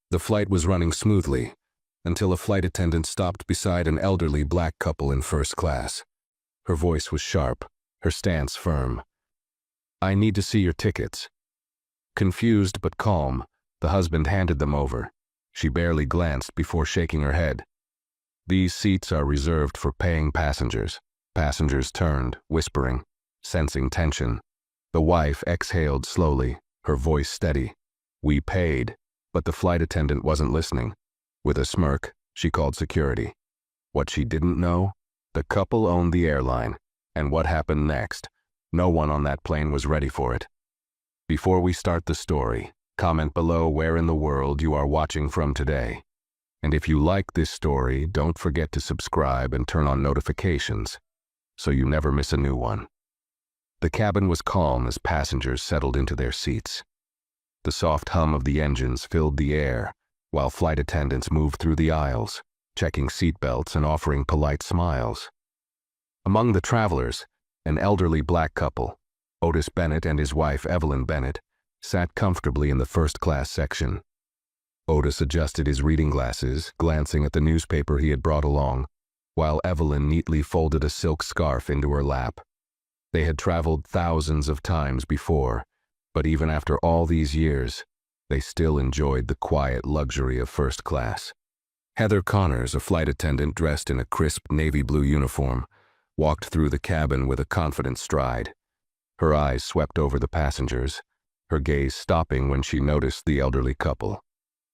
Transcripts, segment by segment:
The flight was running smoothly until a flight attendant stopped beside an elderly black couple in first class. Her voice was sharp, her stance firm. "I need to see your tickets." Confused but calm, the husband handed them over. She barely glanced before shaking her head. "These seats are reserved for paying passengers." Passengers turned, whispering, sensing tension. The wife exhaled slowly, her voice steady. "We paid." But the flight attendant wasn't listening. With a smirk, she called security. What she didn't know? The couple owned the airline, and what happened next? No one on that plane was ready for it. Before we start the story, comment below where in the world you are watching from today. And if you like this story, don't forget to subscribe and turn on notifications so you never miss a new one. The cabin was calm as passengers settled into their seats. The soft hum of the engines filled the air, while flight attendants moved through the aisles, checking seatbelts and offering polite smiles. Among the travelers, an elderly black couple, Otis Bennett and his wife Evelyn Bennett, sat comfortably in the first-class section. Otis adjusted his reading glasses, glancing at the newspaper he had brought along, while Evelyn neatly folded a silk scarf into her lap. They had traveled thousands of times before, but even after all these years, they still enjoyed the quiet luxury of first class. Heather Connors, a flight attendant dressed in a crisp navy blue uniform, walked through the cabin with a confident stride. Her eyes swept over the passengers, her gaze stopping when she noticed the elderly couple.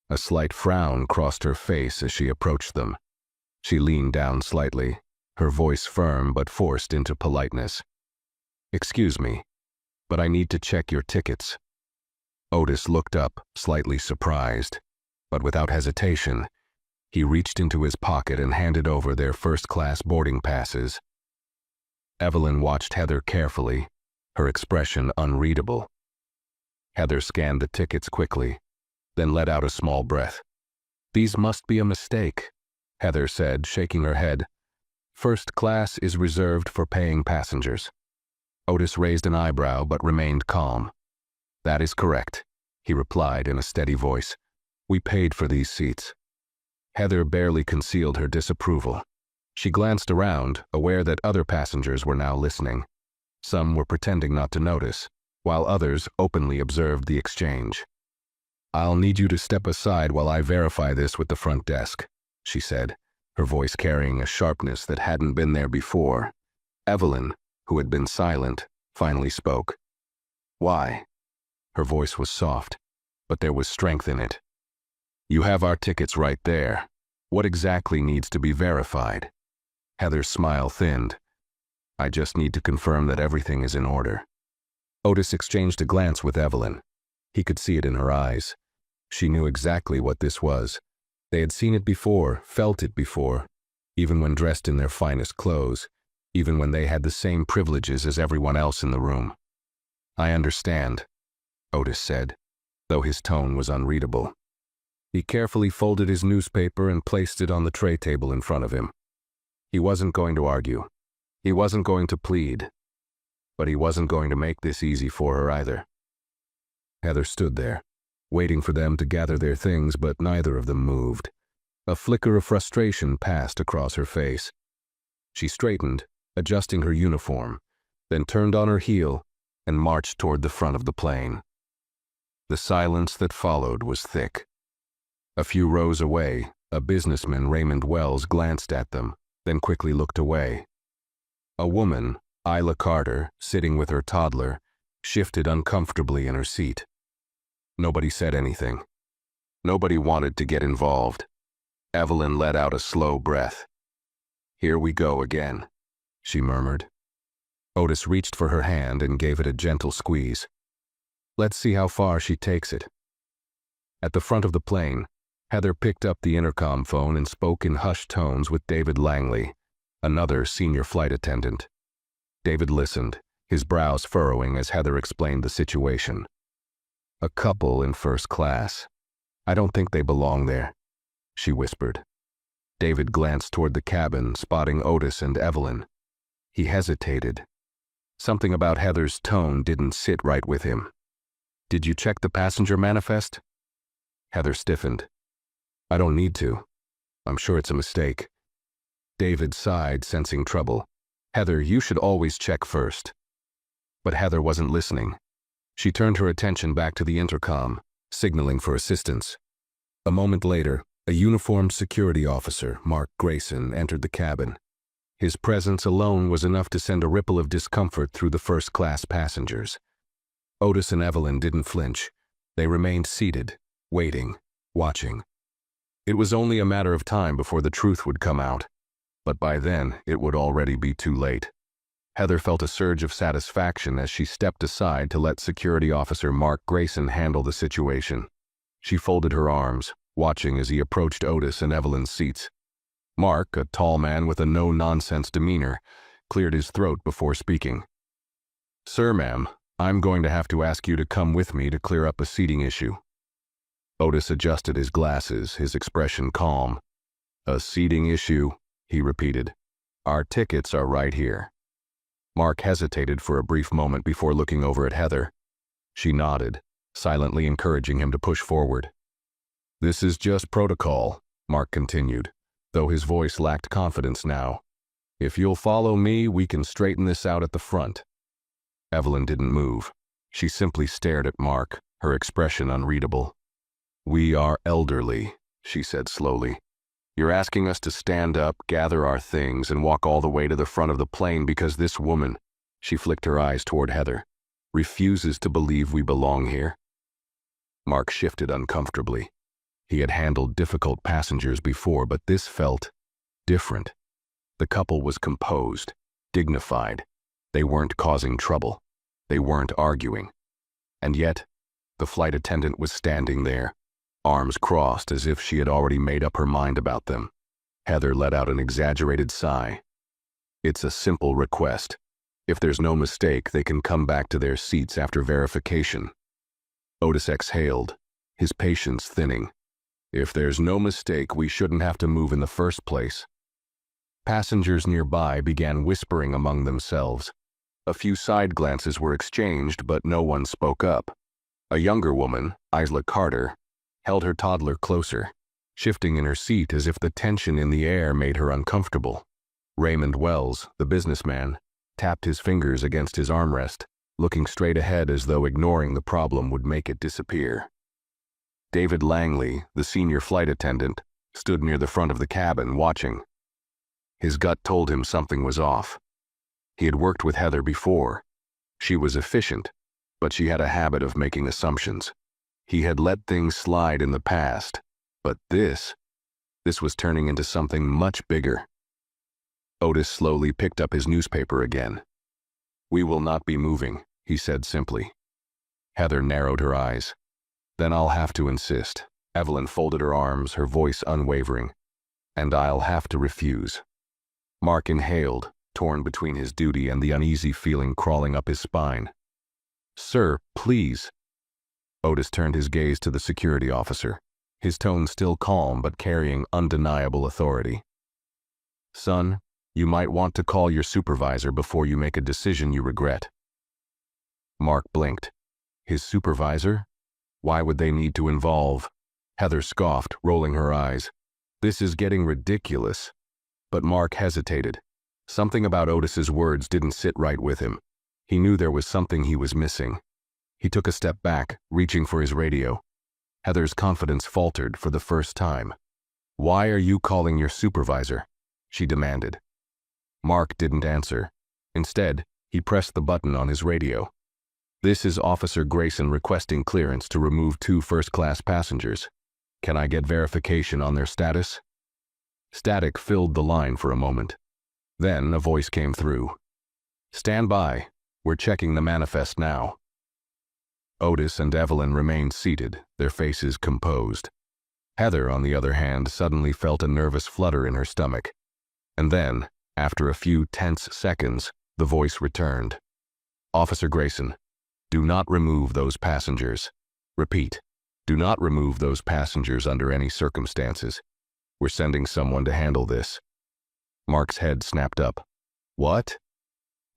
A slight frown crossed her face as she approached them. She leaned down slightly, her voice firm but forced into politeness. "Excuse me, but I need to check your tickets." Otis looked up, slightly surprised, but without hesitation. He reached into his pocket and handed over their first-class boarding passes. Evelyn watched Heather carefully, her expression unreadable. Heather scanned the tickets quickly, then let out a small breath. "These must be a mistake," Heather said, shaking her head. "First class is reserved for paying passengers." Otis raised an eyebrow but remained calm. "That is correct," he replied in a steady voice. "We paid for these seats." Heather barely concealed her disapproval. She glanced around, aware that other passengers were now listening. Some were pretending not to notice, while others openly observed the exchange. "I'll need you to step aside while I verify this with the front desk," she said, her voice carrying a sharpness that hadn't been there before. Evelyn, who had been silent, finally spoke. "Why?" Her voice was soft, but there was strength in it. "You have our tickets right there. What exactly needs to be verified?" Heather's smile thinned. "I just need to confirm that everything is in order." Otis exchanged a glance with Evelyn. He could see it in her eyes. She knew exactly what this was. They had seen it before, felt it before, even when dressed in their finest clothes, even when they had the same privileges as everyone else in the room. "I understand," Otis said, though his tone was unreadable. He carefully folded his newspaper and placed it on the tray table in front of him. He wasn't going to argue. He wasn't going to plead. But he wasn't going to make this easy for her either. Heather stood there, waiting for them to gather their things, but neither of them moved. A flicker of frustration passed across her face. She straightened, adjusting her uniform, then turned on her heel and marched toward the front of the plane. The silence that followed was thick. A few rows away, a businessman, Raymond Wells, glanced at them, then quickly looked away. A woman, Isla Carter, sitting with her toddler, shifted uncomfortably in her seat. Nobody said anything. Nobody wanted to get involved. Evelyn let out a slow breath. "Here we go again," she murmured. Otis reached for her hand and gave it a gentle squeeze. "Let's see how far she takes it." At the front of the plane, Heather picked up the intercom phone and spoke in hushed tones with David Langley, another senior flight attendant. David listened, his brows furrowing as Heather explained the situation. "A couple in first class. I don't think they belong there," she whispered. David glanced toward the cabin, spotting Otis and Evelyn. He hesitated. Something about Heather's tone didn't sit right with him. "Did you check the passenger manifest?" Heather stiffened. I don't need to. I'm sure it's a mistake. David sighed, sensing trouble. Heather, you should always check first. But Heather wasn't listening. She turned her attention back to the intercom, signaling for assistance. A moment later, a uniformed security officer, Mark Grayson, entered the cabin. His presence alone was enough to send a ripple of discomfort through the first-class passengers. Otis and Evelyn didn't flinch. They remained seated, waiting, watching. It was only a matter of time before the truth would come out, but by then it would already be too late. Heather felt a surge of satisfaction as she stepped aside to let Security Officer Mark Grayson handle the situation. She folded her arms, watching as he approached Otis and Evelyn's seats. Mark, a tall man with a no-nonsense demeanor, cleared his throat before speaking. "Sir, ma'am, I'm going to have to ask you to come with me to clear up a seating issue." Otis adjusted his glasses, his expression calm. "A seating issue," he repeated. "Our tickets are right here." Mark hesitated for a brief moment before looking over at Heather. She nodded, silently encouraging him to push forward. "This is just protocol," Mark continued, though his voice lacked confidence now. "If you'll follow me, we can straighten this out at the front." Evelyn didn't move. She simply stared at Mark, her expression unreadable. "We are elderly," she said slowly. "You're asking us to stand up, gather our things, and walk all the way to the front of the plane because this woman," she flicked her eyes toward Heather, "refuses to believe we belong here?" Mark shifted uncomfortably. He had handled difficult passengers before, but this felt different. The couple was composed, dignified. They weren't causing trouble. They weren't arguing. And yet, the flight attendant was standing there, arms crossed as if she had already made up her mind about them. Heather let out an exaggerated sigh. "It's a simple request. If there's no mistake, they can come back to their seats after verification." Otis exhaled, his patience thinning. "If there's no mistake, we shouldn't have to move in the first place." Passengers nearby began whispering among themselves. A few side glances were exchanged, but no one spoke up. A younger woman, Isla Carter, held her toddler closer, shifting in her seat as if the tension in the air made her uncomfortable. Raymond Wells, the businessman, tapped his fingers against his armrest, looking straight ahead as though ignoring the problem would make it disappear. David Langley, the senior flight attendant, stood near the front of the cabin, watching. His gut told him something was off. He had worked with Heather before. She was efficient, but she had a habit of making assumptions. He had let things slide in the past, but this was turning into something much bigger. Otis slowly picked up his newspaper again. "We will not be moving," he said simply. Heather narrowed her eyes. "Then I'll have to insist." Evelyn folded her arms, her voice unwavering. "And I'll have to refuse." Mark inhaled, torn between his duty and the uneasy feeling crawling up his spine. "Sir, please." Otis turned his gaze to the security officer, his tone still calm but carrying undeniable authority. "Son, you might want to call your supervisor before you make a decision you regret." Mark blinked. His supervisor? Why would they need to involve? Heather scoffed, rolling her eyes. "This is getting ridiculous." But Mark hesitated. Something about Otis's words didn't sit right with him. He knew there was something he was missing. He took a step back, reaching for his radio. Heather's confidence faltered for the first time. "Why are you calling your supervisor?" she demanded. Mark didn't answer. Instead, he pressed the button on his radio. "This is Officer Grayson requesting clearance to remove 2 first-class passengers. Can I get verification on their status?" Static filled the line for a moment. Then a voice came through. "Stand by. We're checking the manifest now." Otis and Evelyn remained seated, their faces composed. Heather, on the other hand, suddenly felt a nervous flutter in her stomach. And then, after a few tense seconds, the voice returned. "Officer Grayson, do not remove those passengers. Repeat, do not remove those passengers under any circumstances. We're sending someone to handle this." Mark's head snapped up. "What?"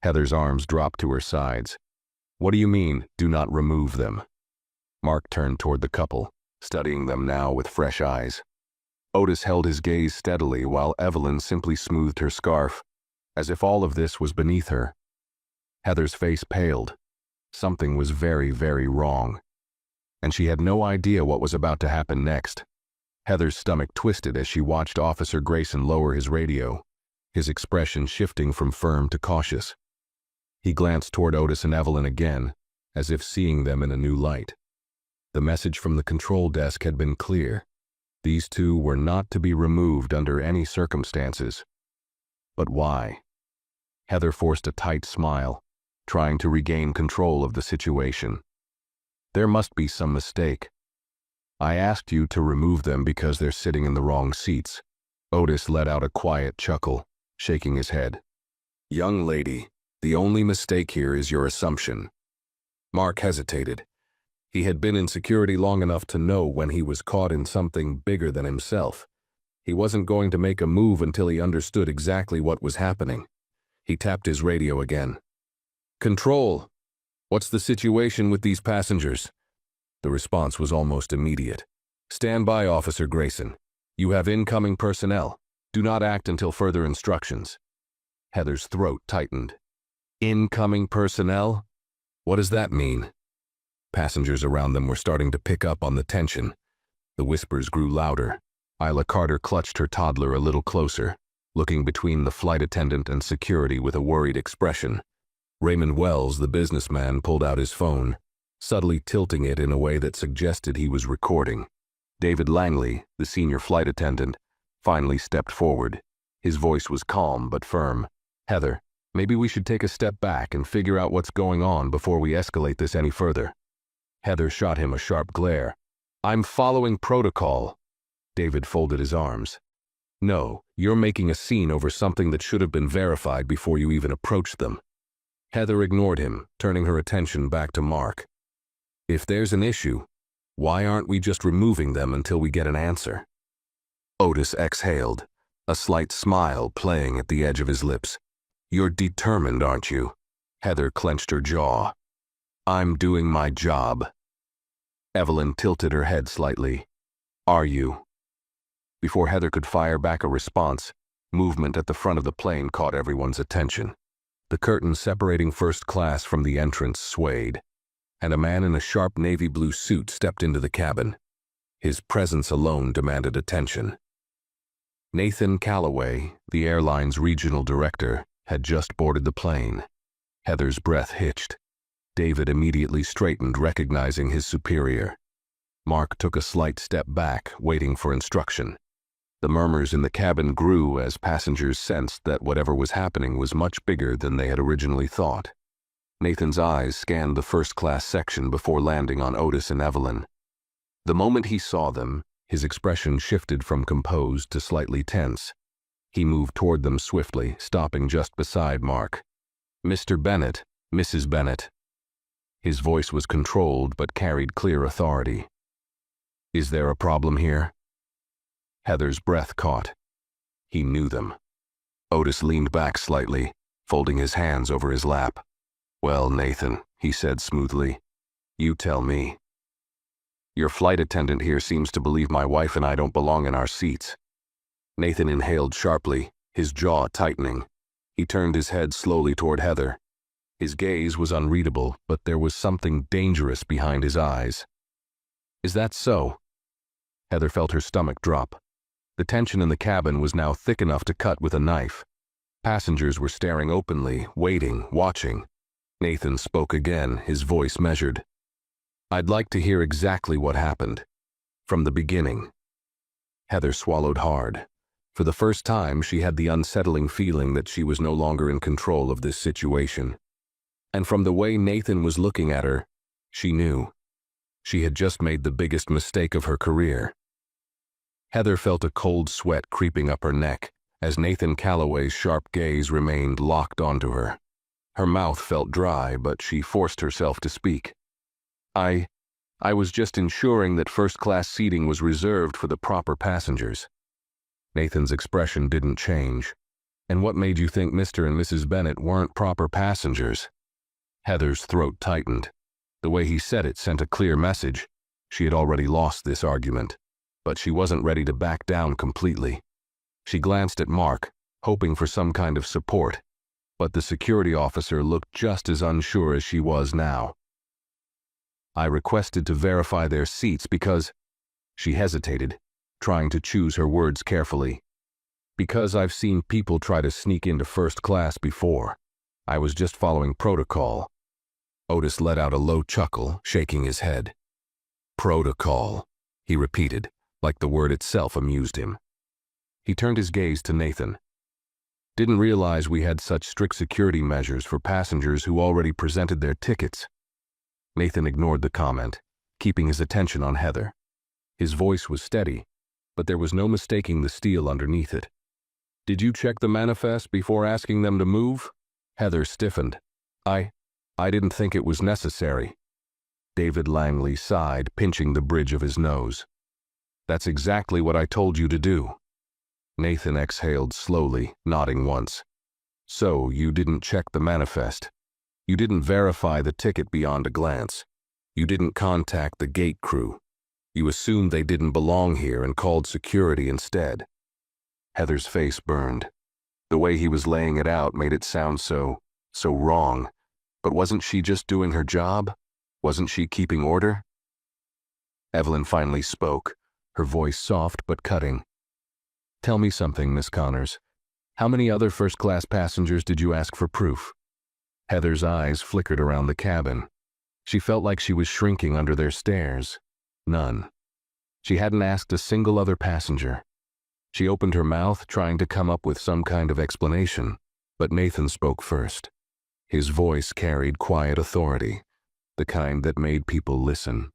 Heather's arms dropped to her sides. "What do you mean, do not remove them?" Mark turned toward the couple, studying them now with fresh eyes. Otis held his gaze steadily while Evelyn simply smoothed her scarf, as if all of this was beneath her. Heather's face paled. Something was very, very wrong, and she had no idea what was about to happen next. Heather's stomach twisted as she watched Officer Grayson lower his radio, his expression shifting from firm to cautious. He glanced toward Otis and Evelyn again, as if seeing them in a new light. The message from the control desk had been clear. These two were not to be removed under any circumstances. But why? Heather forced a tight smile, trying to regain control of the situation. There must be some mistake. I asked you to remove them because they're sitting in the wrong seats. Otis let out a quiet chuckle, shaking his head. Young lady, the only mistake here is your assumption. Mark hesitated. He had been in security long enough to know when he was caught in something bigger than himself. He wasn't going to make a move until he understood exactly what was happening. He tapped his radio again. Control, what's the situation with these passengers? The response was almost immediate. Stand by, Officer Grayson. You have incoming personnel. Do not act until further instructions. Heather's throat tightened. Incoming personnel? What does that mean? Passengers around them were starting to pick up on the tension. The whispers grew louder. Isla Carter clutched her toddler a little closer, looking between the flight attendant and security with a worried expression. Raymond Wells, the businessman, pulled out his phone, subtly tilting it in a way that suggested he was recording. David Langley, the senior flight attendant, finally stepped forward. His voice was calm but firm. Heather, maybe we should take a step back and figure out what's going on before we escalate this any further. Heather shot him a sharp glare. I'm following protocol. David folded his arms. No, you're making a scene over something that should have been verified before you even approached them. Heather ignored him, turning her attention back to Mark. If there's an issue, why aren't we just removing them until we get an answer? Otis exhaled, a slight smile playing at the edge of his lips. You're determined, aren't you? Heather clenched her jaw. I'm doing my job. Evelyn tilted her head slightly. Are you? Before Heather could fire back a response, movement at the front of the plane caught everyone's attention. The curtain separating first class from the entrance swayed, and a man in a sharp navy blue suit stepped into the cabin. His presence alone demanded attention. Nathan Calloway, the airline's regional director, had just boarded the plane. Heather's breath hitched. David immediately straightened, recognizing his superior. Mark took a slight step back, waiting for instruction. The murmurs in the cabin grew as passengers sensed that whatever was happening was much bigger than they had originally thought. Nathan's eyes scanned the first-class section before landing on Otis and Evelyn. The moment he saw them, his expression shifted from composed to slightly tense. He moved toward them swiftly, stopping just beside Mark. Mr. Bennett, Mrs. Bennett. His voice was controlled but carried clear authority. Is there a problem here? Heather's breath caught. He knew them. Otis leaned back slightly, folding his hands over his lap. Well, Nathan, he said smoothly, you tell me. Your flight attendant here seems to believe my wife and I don't belong in our seats. Nathan inhaled sharply, his jaw tightening. He turned his head slowly toward Heather. His gaze was unreadable, but there was something dangerous behind his eyes. Is that so? Heather felt her stomach drop. The tension in the cabin was now thick enough to cut with a knife. Passengers were staring openly, waiting, watching. Nathan spoke again, his voice measured. I'd like to hear exactly what happened. From the beginning. Heather swallowed hard. For the first time, she had the unsettling feeling that she was no longer in control of this situation. And from the way Nathan was looking at her, she knew. She had just made the biggest mistake of her career. Heather felt a cold sweat creeping up her neck as Nathan Calloway's sharp gaze remained locked onto her. Her mouth felt dry, but she forced herself to speak. I was just ensuring that first-class seating was reserved for the proper passengers. Nathan's expression didn't change. And what made you think Mr. and Mrs. Bennett weren't proper passengers? Heather's throat tightened. The way he said it sent a clear message. She had already lost this argument. but she wasn't ready to back down completely. She glanced at Mark, hoping for some kind of support, but the security officer looked just as unsure as she was now. I requested to verify their seats because... She hesitated, trying to choose her words carefully. Because I've seen people try to sneak into first class before. I was just following protocol. Otis let out a low chuckle, shaking his head. Protocol, he repeated, like the word itself amused him. He turned his gaze to Nathan. Didn't realize we had such strict security measures for passengers who already presented their tickets. Nathan ignored the comment, keeping his attention on Heather. His voice was steady, but there was no mistaking the steel underneath it. Did you check the manifest before asking them to move? Heather stiffened. I didn't think it was necessary. David Langley sighed, pinching the bridge of his nose. That's exactly what I told you to do. Nathan exhaled slowly, nodding once. So, you didn't check the manifest. You didn't verify the ticket beyond a glance. You didn't contact the gate crew. You assumed they didn't belong here and called security instead. Heather's face burned. The way he was laying it out made it sound so wrong. But wasn't she just doing her job? Wasn't she keeping order? Evelyn finally spoke, her voice soft but cutting. Tell me something, Miss Connors. How many other first-class passengers did you ask for proof? Heather's eyes flickered around the cabin. She felt like she was shrinking under their stares. None. She hadn't asked a single other passenger. She opened her mouth, trying to come up with some kind of explanation, but Nathan spoke first. His voice carried quiet authority, the kind that made people listen.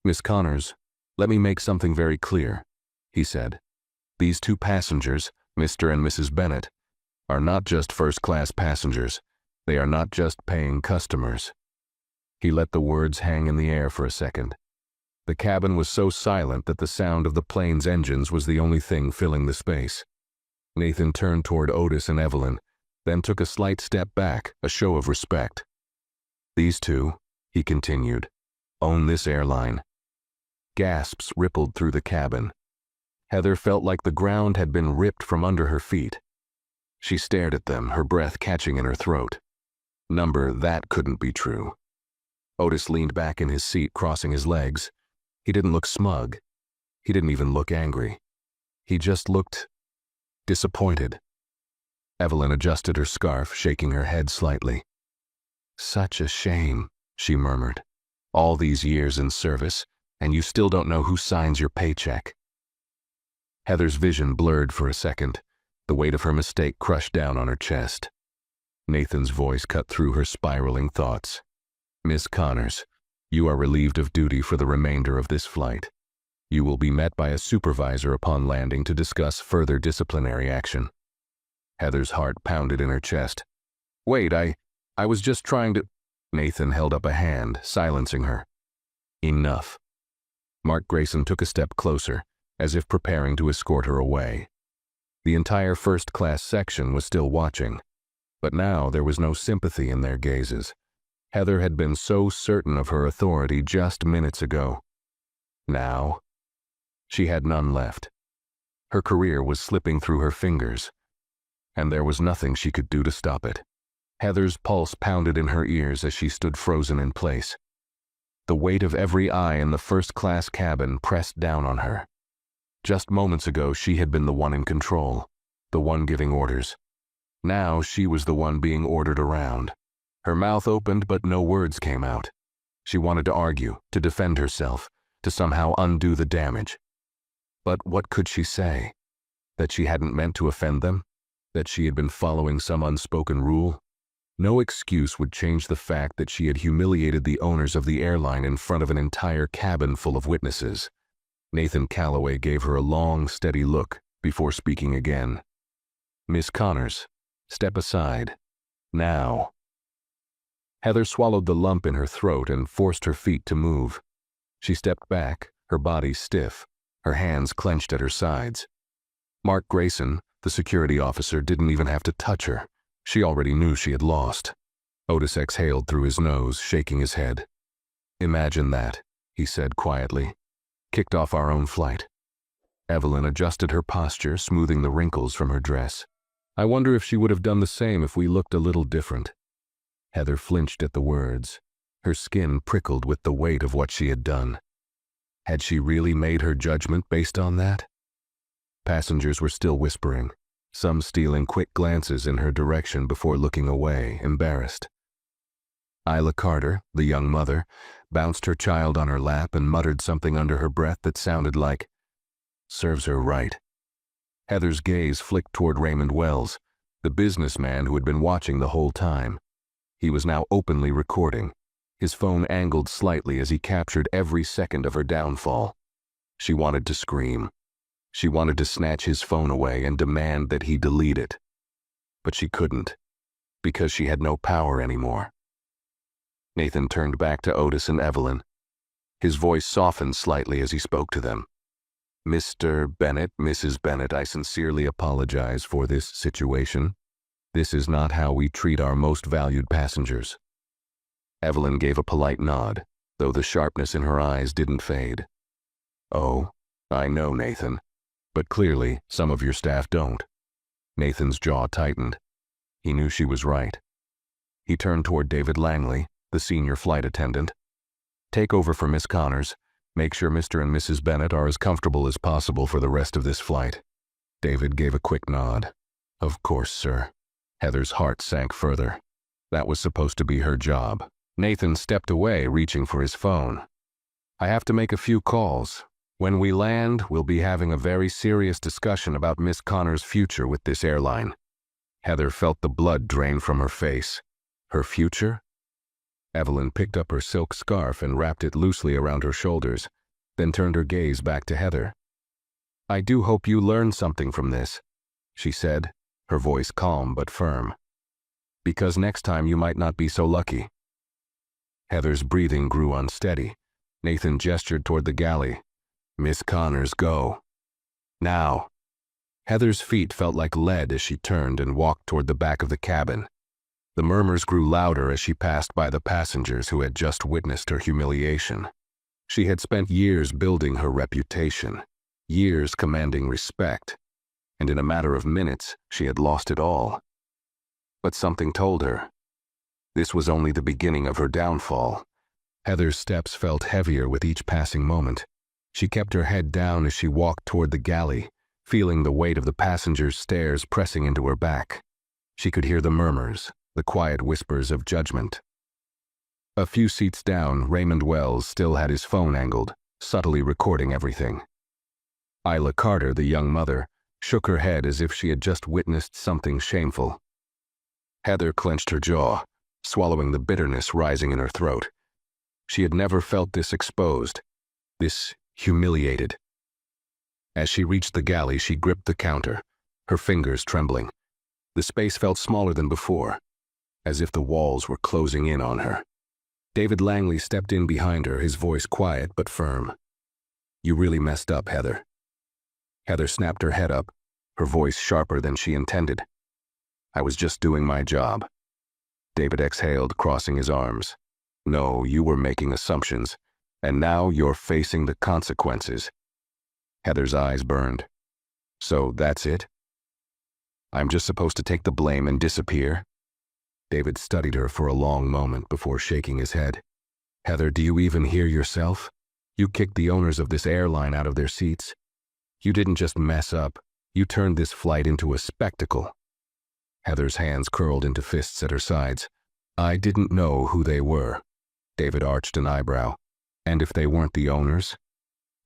Miss Connors, let me make something very clear, he said. These two passengers, Mr. and Mrs. Bennett, are not just first-class passengers. They are not just paying customers. He let the words hang in the air for a second. The cabin was so silent that the sound of the plane's engines was the only thing filling the space. Nathan turned toward Otis and Evelyn, then took a slight step back, a show of respect. These two, he continued, own this airline. Gasps rippled through the cabin. Heather felt like the ground had been ripped from under her feet. She stared at them, her breath catching in her throat. That couldn't be true. Otis leaned back in his seat, crossing his legs. He didn't look smug. He didn't even look angry. He just looked disappointed. Evelyn adjusted her scarf, shaking her head slightly. Such a shame, she murmured. All these years in service, and you still don't know who signs your paycheck. Heather's vision blurred for a second. The weight of her mistake crushed down on her chest. Nathan's voice cut through her spiraling thoughts. Miss Connors, you are relieved of duty for the remainder of this flight. You will be met by a supervisor upon landing to discuss further disciplinary action. Heather's heart pounded in her chest. Wait, I was just trying to... Nathan held up a hand, silencing her. Enough. Mark Grayson took a step closer, as if preparing to escort her away. The entire first-class section was still watching, but now there was no sympathy in their gazes. Heather had been so certain of her authority just minutes ago. Now, she had none left. Her career was slipping through her fingers, and there was nothing she could do to stop it. Heather's pulse pounded in her ears as she stood frozen in place. The weight of every eye in the first-class cabin pressed down on her. Just moments ago, she had been the one in control, the one giving orders. Now she was the one being ordered around. Her mouth opened, but no words came out. She wanted to argue, to defend herself, to somehow undo the damage. But what could she say? That she hadn't meant to offend them? That she had been following some unspoken rule? No excuse would change the fact that she had humiliated the owners of the airline in front of an entire cabin full of witnesses. Nathan Calloway gave her a long, steady look before speaking again. Miss Connors, step aside. Now. Heather swallowed the lump in her throat and forced her feet to move. She stepped back, her body stiff, her hands clenched at her sides. Mark Grayson, the security officer, didn't even have to touch her. She already knew she had lost. Otis exhaled through his nose, shaking his head. Imagine that, he said quietly. kicked off our own flight. Evelyn adjusted her posture, smoothing the wrinkles from her dress. I wonder if she would have done the same if we looked a little different. Heather flinched at the words. Her skin prickled with the weight of what she had done. Had she really made her judgment based on that? Passengers were still whispering, some stealing quick glances in her direction before looking away, embarrassed. Isla Carter, the young mother, bounced her child on her lap and muttered something under her breath that sounded like, "Serves her right." Heather's gaze flicked toward Raymond Wells, the businessman who had been watching the whole time. He was now openly recording, his phone angled slightly as he captured every second of her downfall. She wanted to scream. She wanted to snatch his phone away and demand that he delete it. But she couldn't, because she had no power anymore. Nathan turned back to Otis and Evelyn. His voice softened slightly as he spoke to them. "Mr. Bennett, Mrs. Bennett, I sincerely apologize for this situation. This is not how we treat our most valued passengers." Evelyn gave a polite nod, though the sharpness in her eyes didn't fade. "Oh, I know, Nathan. But clearly, some of your staff don't." Nathan's jaw tightened. He knew she was right. He turned toward David Langley, the senior flight attendant. "Take over for Miss Connors. Make sure Mr. and Mrs. Bennett are as comfortable as possible for the rest of this flight." David gave a quick nod. "Of course, sir." Heather's heart sank further. That was supposed to be her job. Nathan stepped away, reaching for his phone. "I have to make a few calls. When we land, we'll be having a very serious discussion about Miss Connors' future with this airline." Heather felt the blood drain from her face. Her future? Evelyn picked up her silk scarf and wrapped it loosely around her shoulders, then turned her gaze back to Heather. "I do hope you learned something from this," she said, her voice calm but firm. "Because next time you might not be so lucky." Heather's breathing grew unsteady. Nathan gestured toward the galley. "Miss Connors, go. Now." Heather's feet felt like lead as she turned and walked toward the back of the cabin. The murmurs grew louder as she passed by the passengers who had just witnessed her humiliation. She had spent years building her reputation, years commanding respect, and in a matter of minutes, she had lost it all. But something told her this was only the beginning of her downfall. Heather's steps felt heavier with each passing moment. She kept her head down as she walked toward the galley, feeling the weight of the passengers' stares pressing into her back. She could hear the murmurs, the quiet whispers of judgment. A few seats down, Raymond Wells still had his phone angled, subtly recording everything. Isla Carter, the young mother, shook her head as if she had just witnessed something shameful. Heather clenched her jaw, swallowing the bitterness rising in her throat. She had never felt this exposed, this humiliated. As she reached the galley, she gripped the counter, her fingers trembling. The space felt smaller than before, as if the walls were closing in on her. David Langley stepped in behind her, his voice quiet but firm. "You really messed up, Heather." Heather snapped her head up, her voice sharper than she intended. "I was just doing my job." David exhaled, crossing his arms. "No, you were making assumptions, and now you're facing the consequences." Heather's eyes burned. "So that's it? I'm just supposed to take the blame and disappear?" David studied her for a long moment before shaking his head. "Heather, do you even hear yourself? You kicked the owners of this airline out of their seats. You didn't just mess up, you turned this flight into a spectacle." Heather's hands curled into fists at her sides. "I didn't know who they were." David arched an eyebrow. "And if they weren't the owners,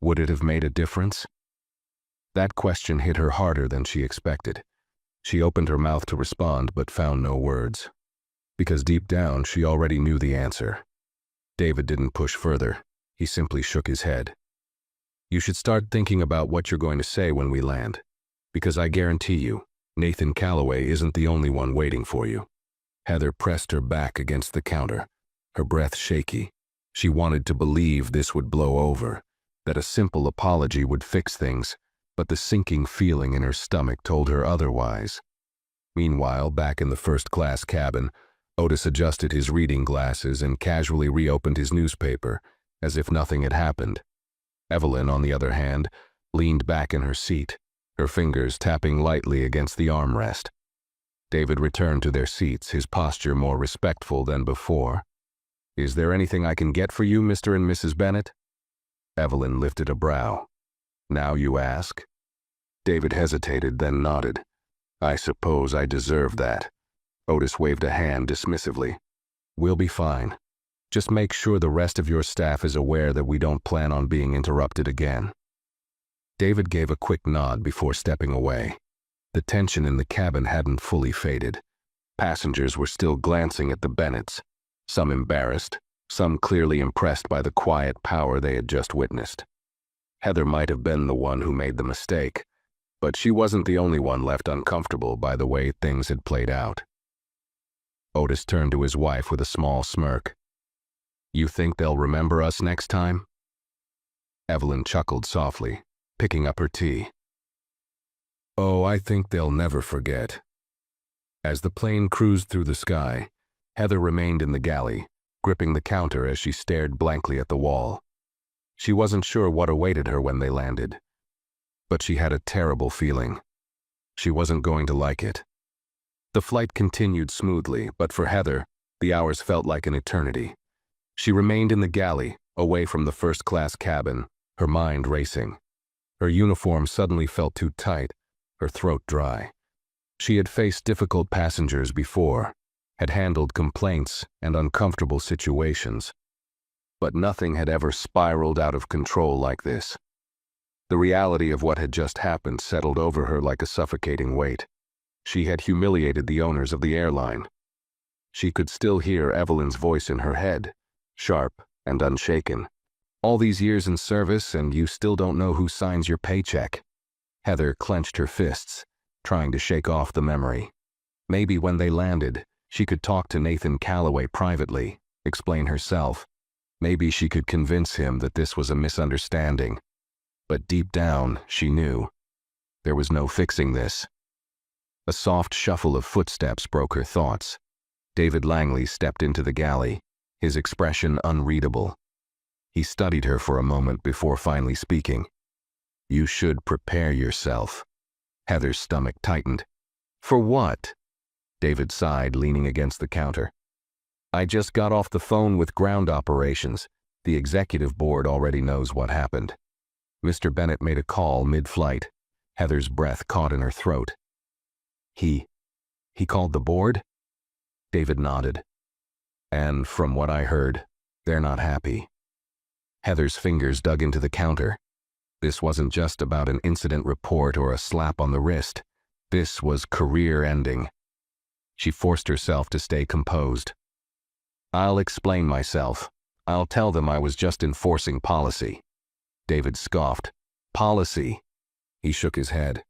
would it have made a difference?" That question hit her harder than she expected. She opened her mouth to respond but found no words. Because deep down, she already knew the answer. David didn't push further. He simply shook his head. "You should start thinking about what you're going to say when we land. Because I guarantee you, Nathan Calloway isn't the only one waiting for you." Heather pressed her back against the counter, her breath shaky. She wanted to believe this would blow over, that a simple apology would fix things, but the sinking feeling in her stomach told her otherwise. Meanwhile, back in the first-class cabin, Otis adjusted his reading glasses and casually reopened his newspaper, as if nothing had happened. Evelyn, on the other hand, leaned back in her seat, her fingers tapping lightly against the armrest. David returned to their seats, his posture more respectful than before. "Is there anything I can get for you, Mr. and Mrs. Bennet?" Evelyn lifted a brow. "Now you ask?" David hesitated, then nodded. "I suppose I deserve that." Otis waved a hand dismissively. "We'll be fine. Just make sure the rest of your staff is aware that we don't plan on being interrupted again." David gave a quick nod before stepping away. The tension in the cabin hadn't fully faded. Passengers were still glancing at the Bennets, some embarrassed, some clearly impressed by the quiet power they had just witnessed. Heather might have been the one who made the mistake, but she wasn't the only one left uncomfortable by the way things had played out. Otis turned to his wife with a small smirk. "You think they'll remember us next time?" Evelyn chuckled softly, picking up her tea. "Oh, I think they'll never forget." As the plane cruised through the sky, Heather remained in the galley, gripping the counter as she stared blankly at the wall. She wasn't sure what awaited her when they landed, but she had a terrible feeling. She wasn't going to like it. The flight continued smoothly, but for Heather, the hours felt like an eternity. She remained in the galley, away from the first-class cabin, her mind racing. Her uniform suddenly felt too tight, her throat dry. She had faced difficult passengers before, had handled complaints and uncomfortable situations, but nothing had ever spiraled out of control like this. The reality of what had just happened settled over her like a suffocating weight. She had humiliated the owners of the airline. She could still hear Evelyn's voice in her head, sharp and unshaken. "All these years in service and you still don't know who signs your paycheck." Heather clenched her fists, trying to shake off the memory. Maybe when they landed, she could talk to Nathan Calloway privately, explain herself. Maybe she could convince him that this was a misunderstanding. But deep down, she knew. There was no fixing this. A soft shuffle of footsteps broke her thoughts. David Langley stepped into the galley, his expression unreadable. He studied her for a moment before finally speaking. "You should prepare yourself." Heather's stomach tightened. "For what?" David sighed, leaning against the counter. "I just got off the phone with ground operations. The executive board already knows what happened." Mr. Bennet made a call mid-flight. Heather's breath caught in her throat. He called the board?" David nodded. "And from what I heard, they're not happy." Heather's fingers dug into the counter. This wasn't just about an incident report or a slap on the wrist. This was career-ending. She forced herself to stay composed. "I'll explain myself. I'll tell them I was just enforcing policy." David scoffed. "Policy?" He shook his head.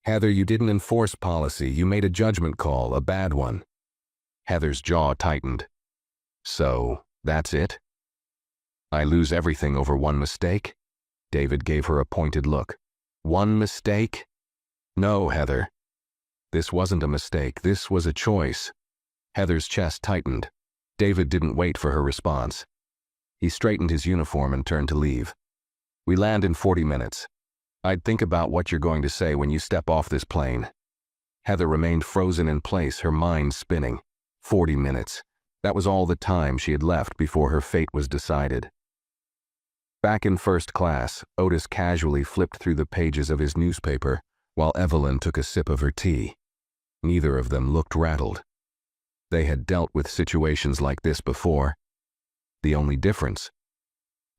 "Heather, you didn't enforce policy. You made a judgment call, a bad one." Heather's jaw tightened. "So, that's it? I lose everything over one mistake?" David gave her a pointed look. "One mistake?" "No, Heather. This wasn't a mistake. This was a choice." Heather's chest tightened. David didn't wait for her response. He straightened his uniform and turned to leave. "We land in 40 minutes. I'd think about what you're going to say when you step off this plane." Heather remained frozen in place, her mind spinning. 40 minutes. That was all the time she had left before her fate was decided. Back in first class, Otis casually flipped through the pages of his newspaper, while Evelyn took a sip of her tea. Neither of them looked rattled. They had dealt with situations like this before. The only difference: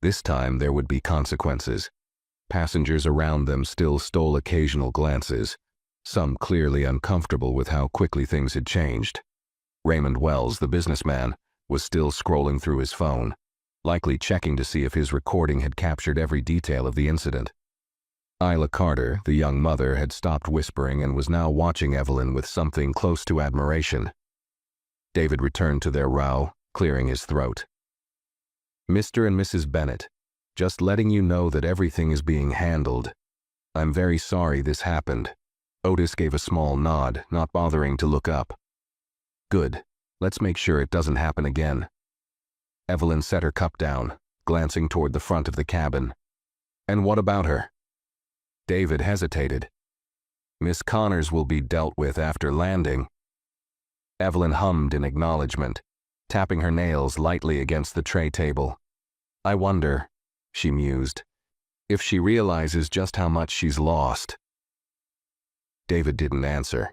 this time there would be consequences. Passengers around them still stole occasional glances, some clearly uncomfortable with how quickly things had changed. Raymond Wells, the businessman, was still scrolling through his phone, likely checking to see if his recording had captured every detail of the incident. Isla Carter, the young mother, had stopped whispering and was now watching Evelyn with something close to admiration. David returned to their row, clearing his throat. "Mr. and Mrs. Bennet, just letting you know that everything is being handled. I'm very sorry this happened." Otis gave a small nod, not bothering to look up. "Good. Let's make sure it doesn't happen again." Evelyn set her cup down, glancing toward the front of the cabin. And what about her? David hesitated. Miss Connors will be dealt with after landing. Evelyn hummed in acknowledgement, tapping her nails lightly against the tray table. I wonder, she mused, if she realizes just how much she's lost. David didn't answer,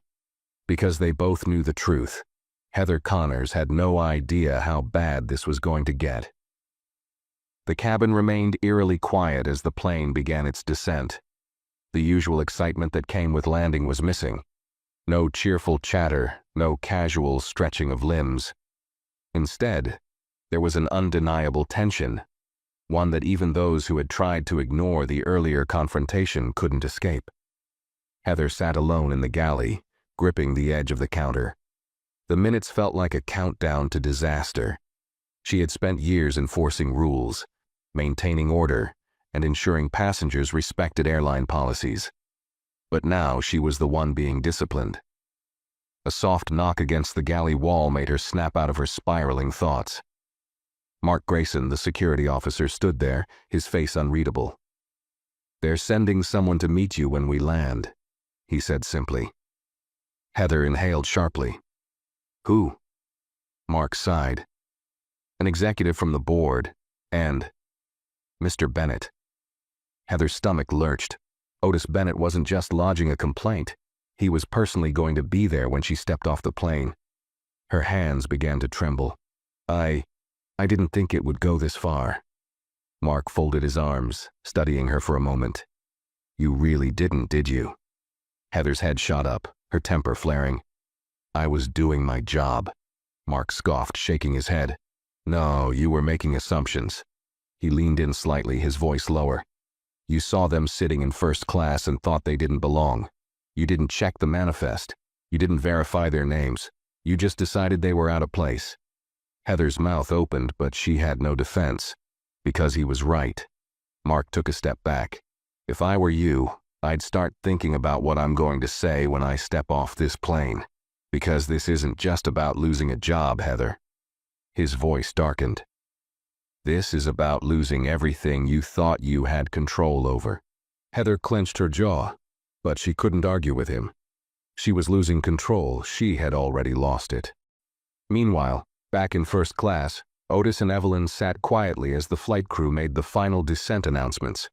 because they both knew the truth. Heather Connors had no idea how bad this was going to get. The cabin remained eerily quiet as the plane began its descent. The usual excitement that came with landing was missing. No cheerful chatter, no casual stretching of limbs. Instead, there was an undeniable tension, one that even those who had tried to ignore the earlier confrontation couldn't escape. Heather sat alone in the galley, gripping the edge of the counter. The minutes felt like a countdown to disaster. She had spent years enforcing rules, maintaining order, and ensuring passengers respected airline policies. But now she was the one being disciplined. A soft knock against the galley wall made her snap out of her spiraling thoughts. Mark Grayson, the security officer, stood there, his face unreadable. "They're sending someone to meet you when we land," he said simply. Heather inhaled sharply. "Who?" Mark sighed. "An executive from the board, and Mr. Bennett." Heather's stomach lurched. Otis Bennett wasn't just lodging a complaint. He was personally going to be there when she stepped off the plane. Her hands began to tremble. I didn't think it would go this far." Mark folded his arms, studying her for a moment. "You really didn't, did you?" Heather's head shot up, her temper flaring. "I was doing my job," Mark scoffed, shaking his head. "No, you were making assumptions." He leaned in slightly, his voice lower. "You saw them sitting in first class and thought they didn't belong. You didn't check the manifest. You didn't verify their names. You just decided they were out of place." Heather's mouth opened, but she had no defense. Because he was right. Mark took a step back. "If I were you, I'd start thinking about what I'm going to say when I step off this plane. Because this isn't just about losing a job, Heather." His voice darkened. "This is about losing everything you thought you had control over." Heather clenched her jaw, but she couldn't argue with him. She was losing control. She had already lost it. Meanwhile, back in first class, Otis and Evelyn sat quietly as the flight crew made the final descent announcements.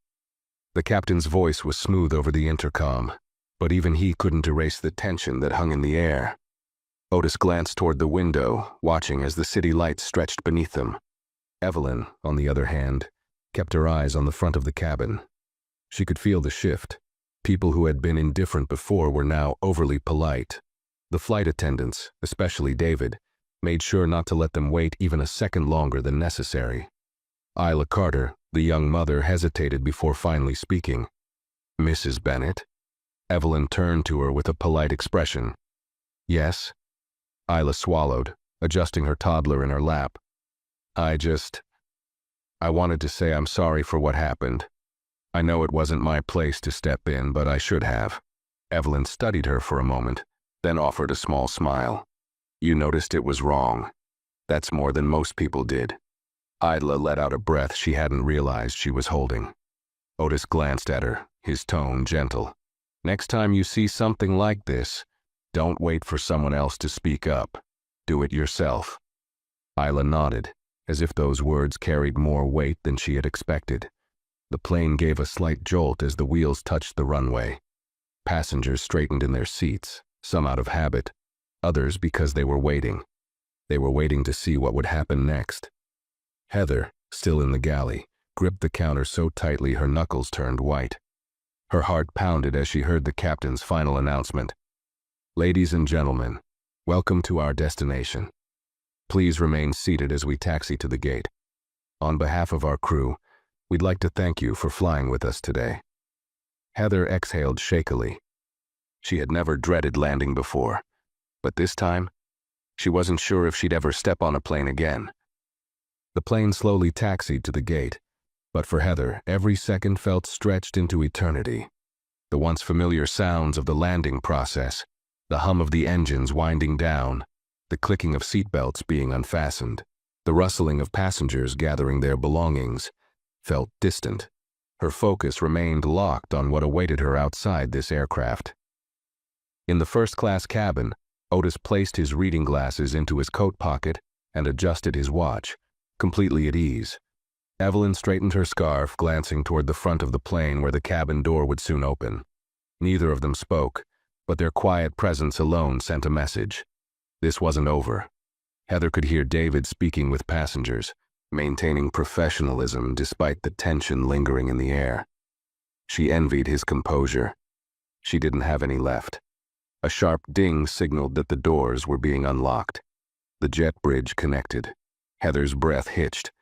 The captain's voice was smooth over the intercom, but even he couldn't erase the tension that hung in the air. Otis glanced toward the window, watching as the city lights stretched beneath them. Evelyn, on the other hand, kept her eyes on the front of the cabin. She could feel the shift. People who had been indifferent before were now overly polite. The flight attendants, especially David, made sure not to let them wait even a second longer than necessary. Isla Carter, the young mother, hesitated before finally speaking. "Mrs. Bennett?" Evelyn turned to her with a polite expression. "Yes?" Isla swallowed, adjusting her toddler in her lap. I wanted to say I'm sorry for what happened. I know it wasn't my place to step in, but I should have." Evelyn studied her for a moment, then offered a small smile. "You noticed it was wrong. That's more than most people did." Isla let out a breath she hadn't realized she was holding. Otis glanced at her, his tone gentle. "Next time you see something like this, don't wait for someone else to speak up. Do it yourself." Isla nodded, as if those words carried more weight than she had expected. The plane gave a slight jolt as the wheels touched the runway. Passengers straightened in their seats, some out of habit, others because they were waiting. They were waiting to see what would happen next. Heather, still in the galley, gripped the counter so tightly her knuckles turned white. Her heart pounded as she heard the captain's final announcement. "Ladies and gentlemen, welcome to our destination. Please remain seated as we taxi to the gate. On behalf of our crew, we'd like to thank you for flying with us today." Heather exhaled shakily. She had never dreaded landing before, but this time, she wasn't sure if she'd ever step on a plane again. The plane slowly taxied to the gate, but for Heather, every second felt stretched into eternity. The once familiar sounds of the landing process, the hum of the engines winding down, the clicking of seatbelts being unfastened, the rustling of passengers gathering their belongings, felt distant, Her focus remained locked on what awaited her outside this aircraft. In the first-class cabin, Otis placed his reading glasses into his coat pocket and adjusted his watch, completely at ease. Evelyn straightened her scarf, glancing toward the front of the plane where the cabin door would soon open. Neither of them spoke, but their quiet presence alone sent a message. This wasn't over. Heather could hear David speaking with passengers, maintaining professionalism despite the tension lingering in the air. She envied his composure. She didn't have any left. A sharp ding signaled that the doors were being unlocked. The jet bridge connected. Heather's breath hitched.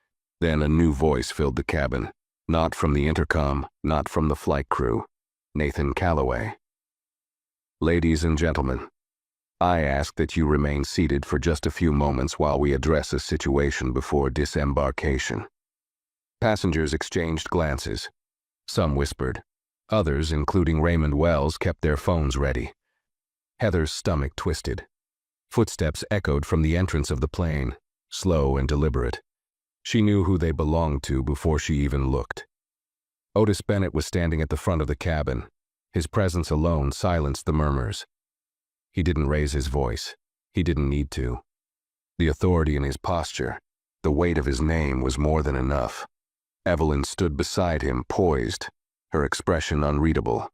Then a new voice filled the cabin. Not from the intercom, not from the flight crew. Nathan Calloway. "Ladies and gentlemen, I ask that you remain seated for just a few moments while we address a situation before disembarkation." Passengers exchanged glances. Some whispered. Others, including Raymond Wells, kept their phones ready. Heather's stomach twisted. Footsteps echoed from the entrance of the plane, slow and deliberate. She knew who they belonged to before she even looked. Otis Bennett was standing at the front of the cabin. His presence alone silenced the murmurs. He didn't raise his voice. He didn't need to. The authority in his posture, the weight of his name was more than enough. Evelyn stood beside him, poised, her expression unreadable.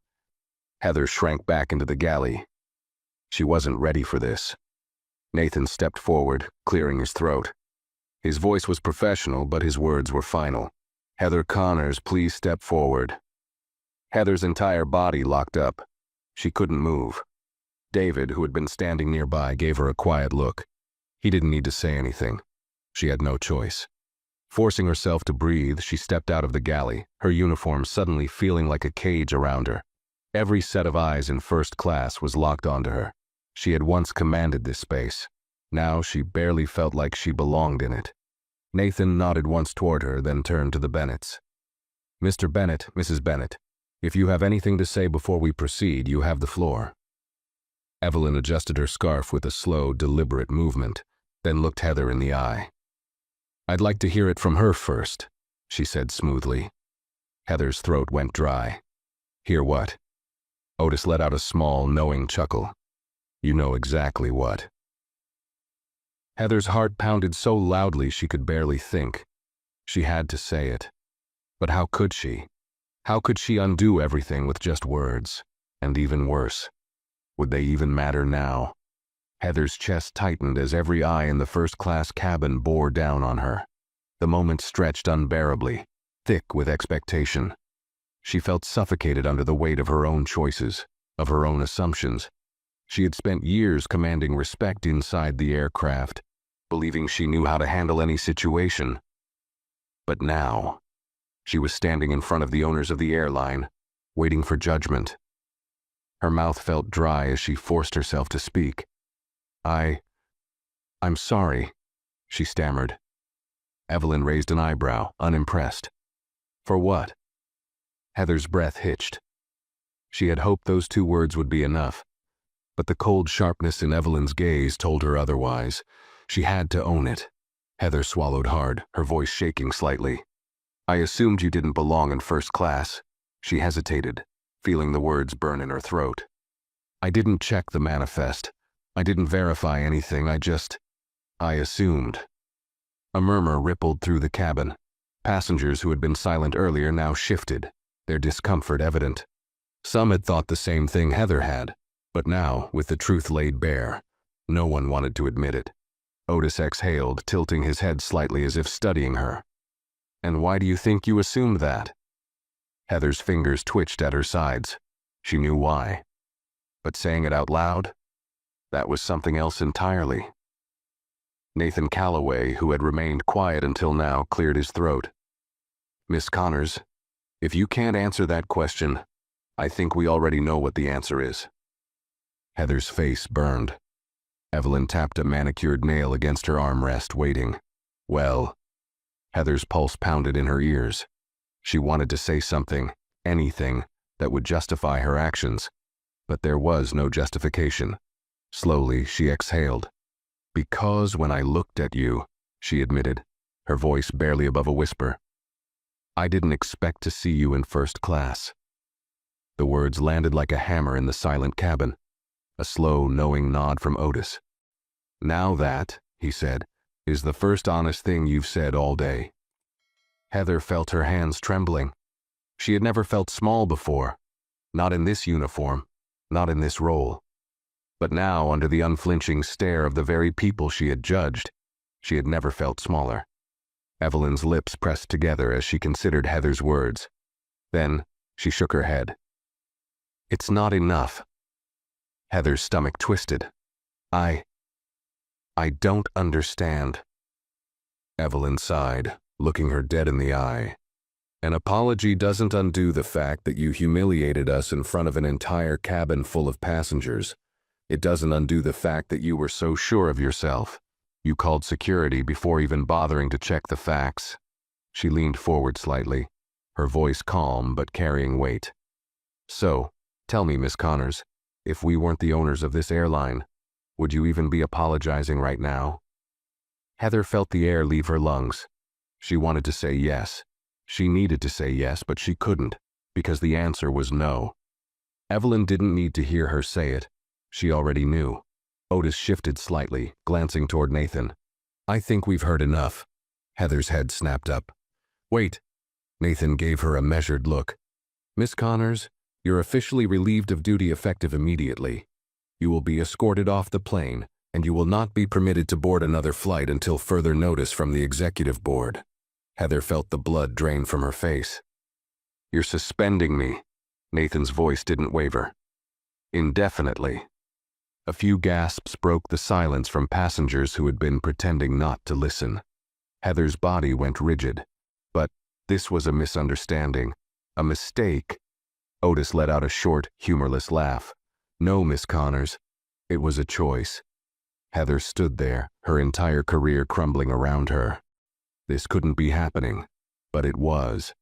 Heather shrank back into the galley. She wasn't ready for this. Nathan stepped forward, clearing his throat. His voice was professional, but his words were final. "Heather Connors, please step forward." Heather's entire body locked up. She couldn't move. David, who had been standing nearby, gave her a quiet look. He didn't need to say anything. She had no choice. Forcing herself to breathe, she stepped out of the galley, her uniform suddenly feeling like a cage around her. Every set of eyes in first class was locked onto her. She had once commanded this space. Now she barely felt like she belonged in it. Nathan nodded once toward her, then turned to the Bennetts. "Mr. Bennett, Mrs. Bennett, if you have anything to say before we proceed, you have the floor." Evelyn adjusted her scarf with a slow, deliberate movement, then looked Heather in the eye. "I'd like to hear it from her first," she said smoothly. Heather's throat went dry. "Hear what?" Otis let out a small, knowing chuckle. "You know exactly what." Heather's heart pounded so loudly she could barely think. She had to say it. But how could she? How could she undo everything with just words? And even worse, would they even matter now? Heather's chest tightened as every eye in the first-class cabin bore down on her. The moment stretched unbearably, thick with expectation. She felt suffocated under the weight of her own choices, of her own assumptions. She had spent years commanding respect inside the aircraft, believing she knew how to handle any situation. But now, she was standing in front of the owners of the airline, waiting for judgment. Her mouth felt dry as she forced herself to speak. I'm sorry," she stammered. Evelyn raised an eyebrow, unimpressed. "For what?" Heather's breath hitched. She had hoped those two words would be enough. But the cold sharpness in Evelyn's gaze told her otherwise. She had to own it. Heather swallowed hard, her voice shaking slightly. "I assumed you didn't belong in first class." She hesitated, feeling the words burn in her throat. "I didn't check the manifest. I didn't verify anything, I assumed." A murmur rippled through the cabin. Passengers who had been silent earlier now shifted, their discomfort evident. Some had thought the same thing Heather had. But now, with the truth laid bare, no one wanted to admit it. Otis exhaled, tilting his head slightly as if studying her. "And why do you think you assumed that?" Heather's fingers twitched at her sides. She knew why. But saying it out loud? That was something else entirely. Nathan Calloway, who had remained quiet until now, cleared his throat. "Miss Connors, if you can't answer that question, I think we already know what the answer is." Heather's face burned. Evelyn tapped a manicured nail against her armrest, waiting. "Well," Heather's pulse pounded in her ears. She wanted to say something, anything, that would justify her actions. But there was no justification. Slowly, she exhaled. "Because when I looked at you," she admitted, her voice barely above a whisper, I didn't expect to see you in first class." The words landed like a hammer in the silent cabin. A slow, knowing nod from Otis. "Now that," he said, "is the first honest thing you've said all day." Heather felt her hands trembling. She had never felt small before. Not in this uniform, not in this role. But now, under the unflinching stare of the very people she had judged, she had never felt smaller. Evelyn's lips pressed together as she considered Heather's words. Then, she shook her head. "It's not enough." Heather's stomach twisted. I don't understand." Evelyn sighed, looking her dead in the eye. "An apology doesn't undo the fact that you humiliated us in front of an entire cabin full of passengers. It doesn't undo the fact that you were so sure of yourself. You called security before even bothering to check the facts." She leaned forward slightly, her voice calm but carrying weight. "So, tell me, Miss Connors, if we weren't the owners of this airline, would you even be apologizing right now?" Heather felt the air leave her lungs. She wanted to say yes. She needed to say yes, but she couldn't, because the answer was no. Evelyn didn't need to hear her say it. She already knew. Otis shifted slightly, glancing toward Nathan. "I think we've heard enough." Heather's head snapped up. "Wait." Nathan gave her a measured look. "Miss Connors, you're officially relieved of duty effective immediately. You will be escorted off the plane, and you will not be permitted to board another flight until further notice from the executive board." Heather felt the blood drain from her face. "You're suspending me." Nathan's voice didn't waver. "Indefinitely." A few gasps broke the silence from passengers who had been pretending not to listen. Heather's body went rigid. But this was a misunderstanding. A mistake. Otis let out a short, humorless laugh. "No, Miss Connors. It was a choice." Heather stood there, her entire career crumbling around her. This couldn't be happening, but it was.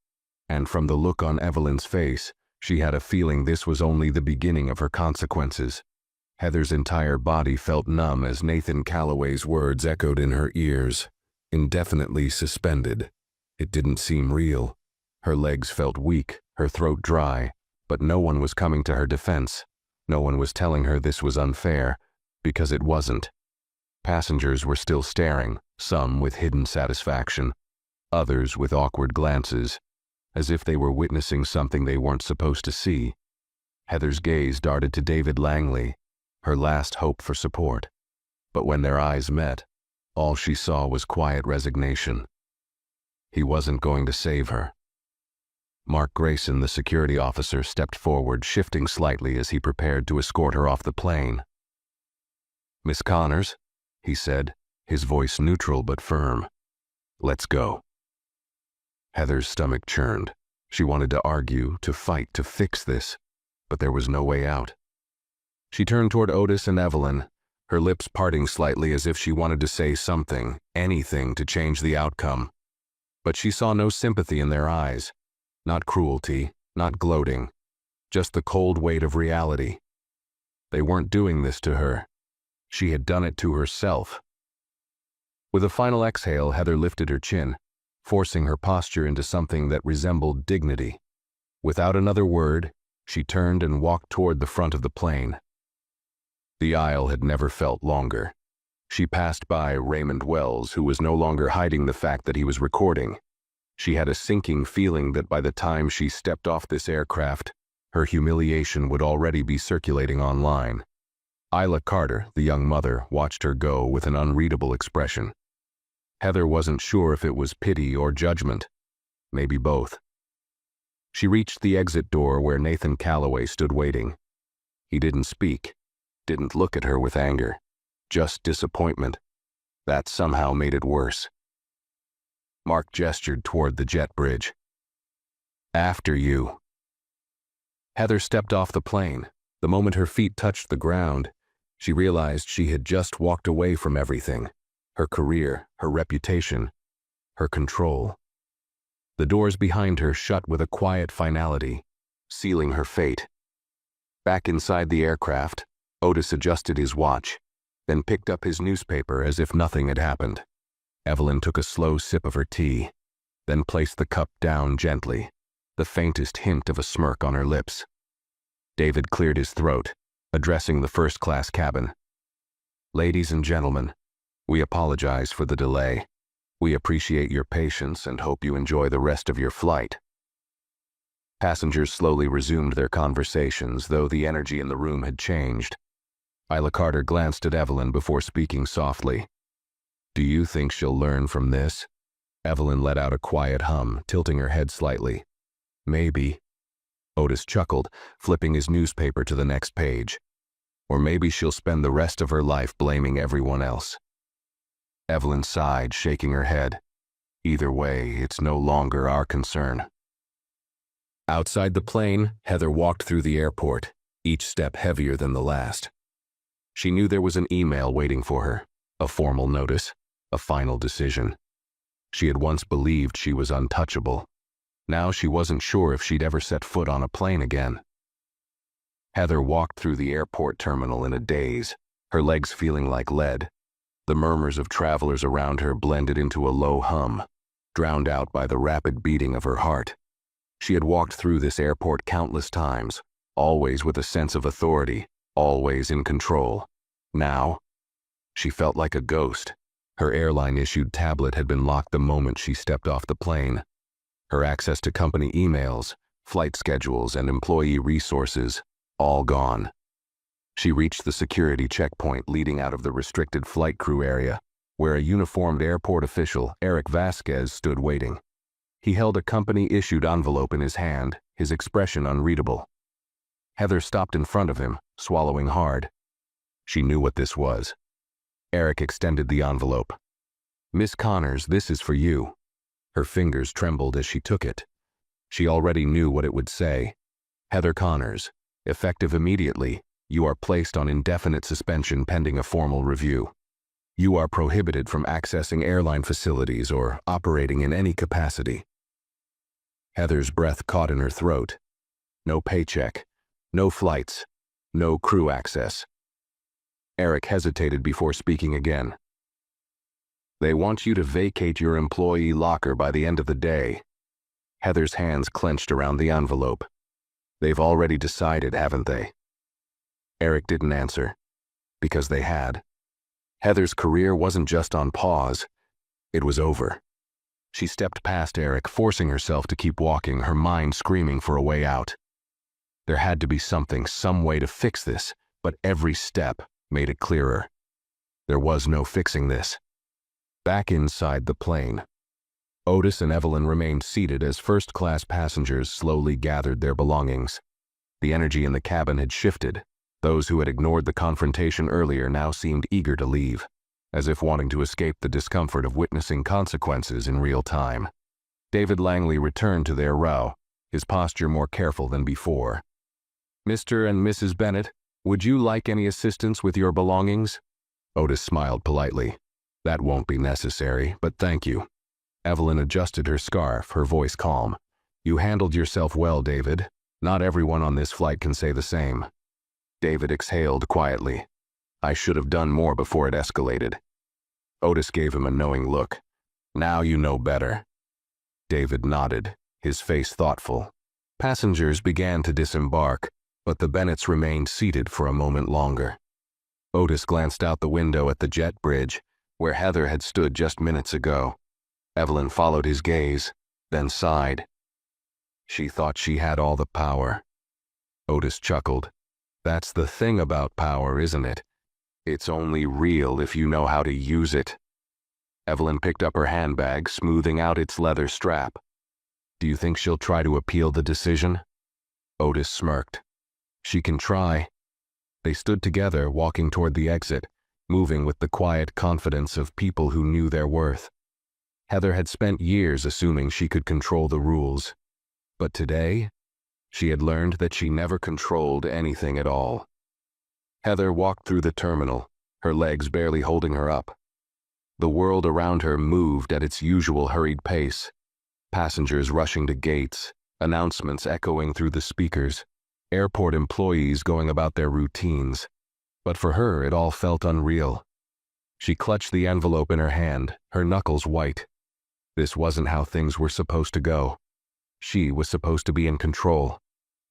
And from the look on Evelyn's face, she had a feeling this was only the beginning of her consequences. Heather's entire body felt numb as Nathan Calloway's words echoed in her ears. Indefinitely suspended. It didn't seem real. Her legs felt weak, her throat dry, but no one was coming to her defense. No one was telling her this was unfair, because it wasn't. Passengers were still staring, some with hidden satisfaction, others with awkward glances, as if they were witnessing something they weren't supposed to see. Heather's gaze darted to David Langley, her last hope for support. But when their eyes met, all she saw was quiet resignation. He wasn't going to save her. Mark Grayson, the security officer, stepped forward, shifting slightly as he prepared to escort her off the plane. "Miss Connors," he said, his voice neutral but firm. "Let's go." Heather's stomach churned. She wanted to argue, to fight, to fix this, but there was no way out. She turned toward Otis and Evelyn, her lips parting slightly as if she wanted to say something, anything to change the outcome. But she saw no sympathy in their eyes. Not cruelty, not gloating, just the cold weight of reality. They weren't doing this to her. She had done it to herself. With a final exhale, Heather lifted her chin, forcing her posture into something that resembled dignity. Without another word, she turned and walked toward the front of the plane. The aisle had never felt longer. She passed by Raymond Wells, who was no longer hiding the fact that he was recording. She had a sinking feeling that by the time she stepped off this aircraft, her humiliation would already be circulating online. Isla Carter, the young mother, watched her go with an unreadable expression. Heather wasn't sure if it was pity or judgment. Maybe both. She reached the exit door where Nathan Calloway stood waiting. He didn't speak, didn't look at her with anger, just disappointment. That somehow made it worse. Mark gestured toward the jet bridge. "After you." Heather stepped off the plane. The moment her feet touched the ground, she realized she had just walked away from everything. Her career, her reputation, her control. The doors behind her shut with a quiet finality, sealing her fate. Back inside the aircraft, Otis adjusted his watch, then picked up his newspaper as if nothing had happened. Evelyn took a slow sip of her tea. then placed the cup down gently, the faintest hint of a smirk on her lips. David cleared his throat, addressing the first-class cabin. "Ladies and gentlemen, we apologize for the delay. We appreciate your patience and hope you enjoy the rest of your flight." Passengers slowly resumed their conversations, though the energy in the room had changed. Isla Carter glanced at Evelyn before speaking softly. "Do you think she'll learn from this?" Evelyn let out a quiet hum, tilting her head slightly. "Maybe." Otis chuckled, flipping his newspaper to the next page. "Or maybe she'll spend the rest of her life blaming everyone else." Evelyn sighed, shaking her head. "Either way, it's no longer our concern." Outside the plane, Heather walked through the airport, each step heavier than the last. She knew there was an email waiting for her, a formal notice, a final decision. She had once believed she was untouchable. Now she wasn't sure if she'd ever set foot on a plane again. Heather walked through the airport terminal in a daze, her legs feeling like lead. The murmurs of travelers around her blended into a low hum, drowned out by the rapid beating of her heart. She had walked through this airport countless times, always with a sense of authority, always in control. Now, she felt like a ghost. Her airline-issued tablet had been locked the moment she stepped off the plane. Her access to company emails, flight schedules, and employee resources, all gone. She reached the security checkpoint leading out of the restricted flight crew area, where a uniformed airport official, Eric Vasquez, stood waiting. He held a company-issued envelope in his hand, his expression unreadable. Heather stopped in front of him, swallowing hard. She knew what this was. Eric extended the envelope. "Miss Connors, this is for you." Her fingers trembled as she took it. She already knew what it would say. "Heather Connors, effective immediately, you are placed on indefinite suspension pending a formal review. You are prohibited from accessing airline facilities or operating in any capacity." Heather's breath caught in her throat. No paycheck, no flights, no crew access. Eric hesitated before speaking again. "They want you to vacate your employee locker by the end of the day." Heather's hands clenched around the envelope. "They've already decided, haven't they?" Eric didn't answer, because they had. Heather's career wasn't just on pause. It was over. She stepped past Eric, forcing herself to keep walking, her mind screaming for a way out. There had to be something, some way to fix this, but every step made it clearer. There was no fixing this. Back inside the plane, Otis and Evelyn remained seated as first-class passengers slowly gathered their belongings. The energy in the cabin had shifted. Those who had ignored the confrontation earlier now seemed eager to leave, as if wanting to escape the discomfort of witnessing consequences in real time. David Langley returned to their row, his posture more careful than before. "Mr. and Mrs. Bennett, would you like any assistance with your belongings?" Otis smiled politely. "That won't be necessary, but thank you." Evelyn adjusted her scarf, her voice calm. "You handled yourself well, David. Not everyone on this flight can say the same." David exhaled quietly. "I should have done more before it escalated." Otis gave him a knowing look. "Now you know better." David nodded, his face thoughtful. Passengers began to disembark, but the Bennetts remained seated for a moment longer. Otis glanced out the window at the jet bridge, where Heather had stood just minutes ago. Evelyn followed his gaze, then sighed. She thought she had all the power. Otis chuckled. "That's the thing about power, isn't it? It's only real if you know how to use it." Evelyn picked up her handbag, smoothing out its leather strap. "Do you think she'll try to appeal the decision?" Otis smirked. "She can try." They stood together, walking toward the exit, moving with the quiet confidence of people who knew their worth. Heather had spent years assuming she could control the rules. But today, she had learned that she never controlled anything at all. Heather walked through the terminal, her legs barely holding her up. The world around her moved at its usual hurried pace. Passengers rushing to gates, announcements echoing through the speakers, airport employees going about their routines. But for her, it all felt unreal. She clutched the envelope in her hand, her knuckles white. This wasn't how things were supposed to go. She was supposed to be in control.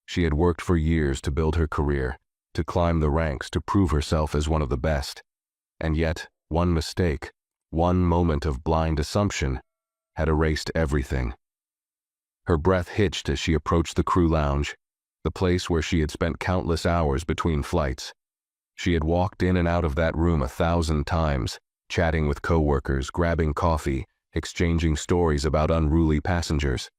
She had worked for years to build her career, to climb the ranks, to prove herself as one of the best. And yet, one mistake, one moment of blind assumption, had erased everything. Her breath hitched as she approached the crew lounge, the place where she had spent countless hours between flights. She had walked in and out of that room 1,000 times, chatting with coworkers, grabbing coffee, exchanging stories about unruly passengers.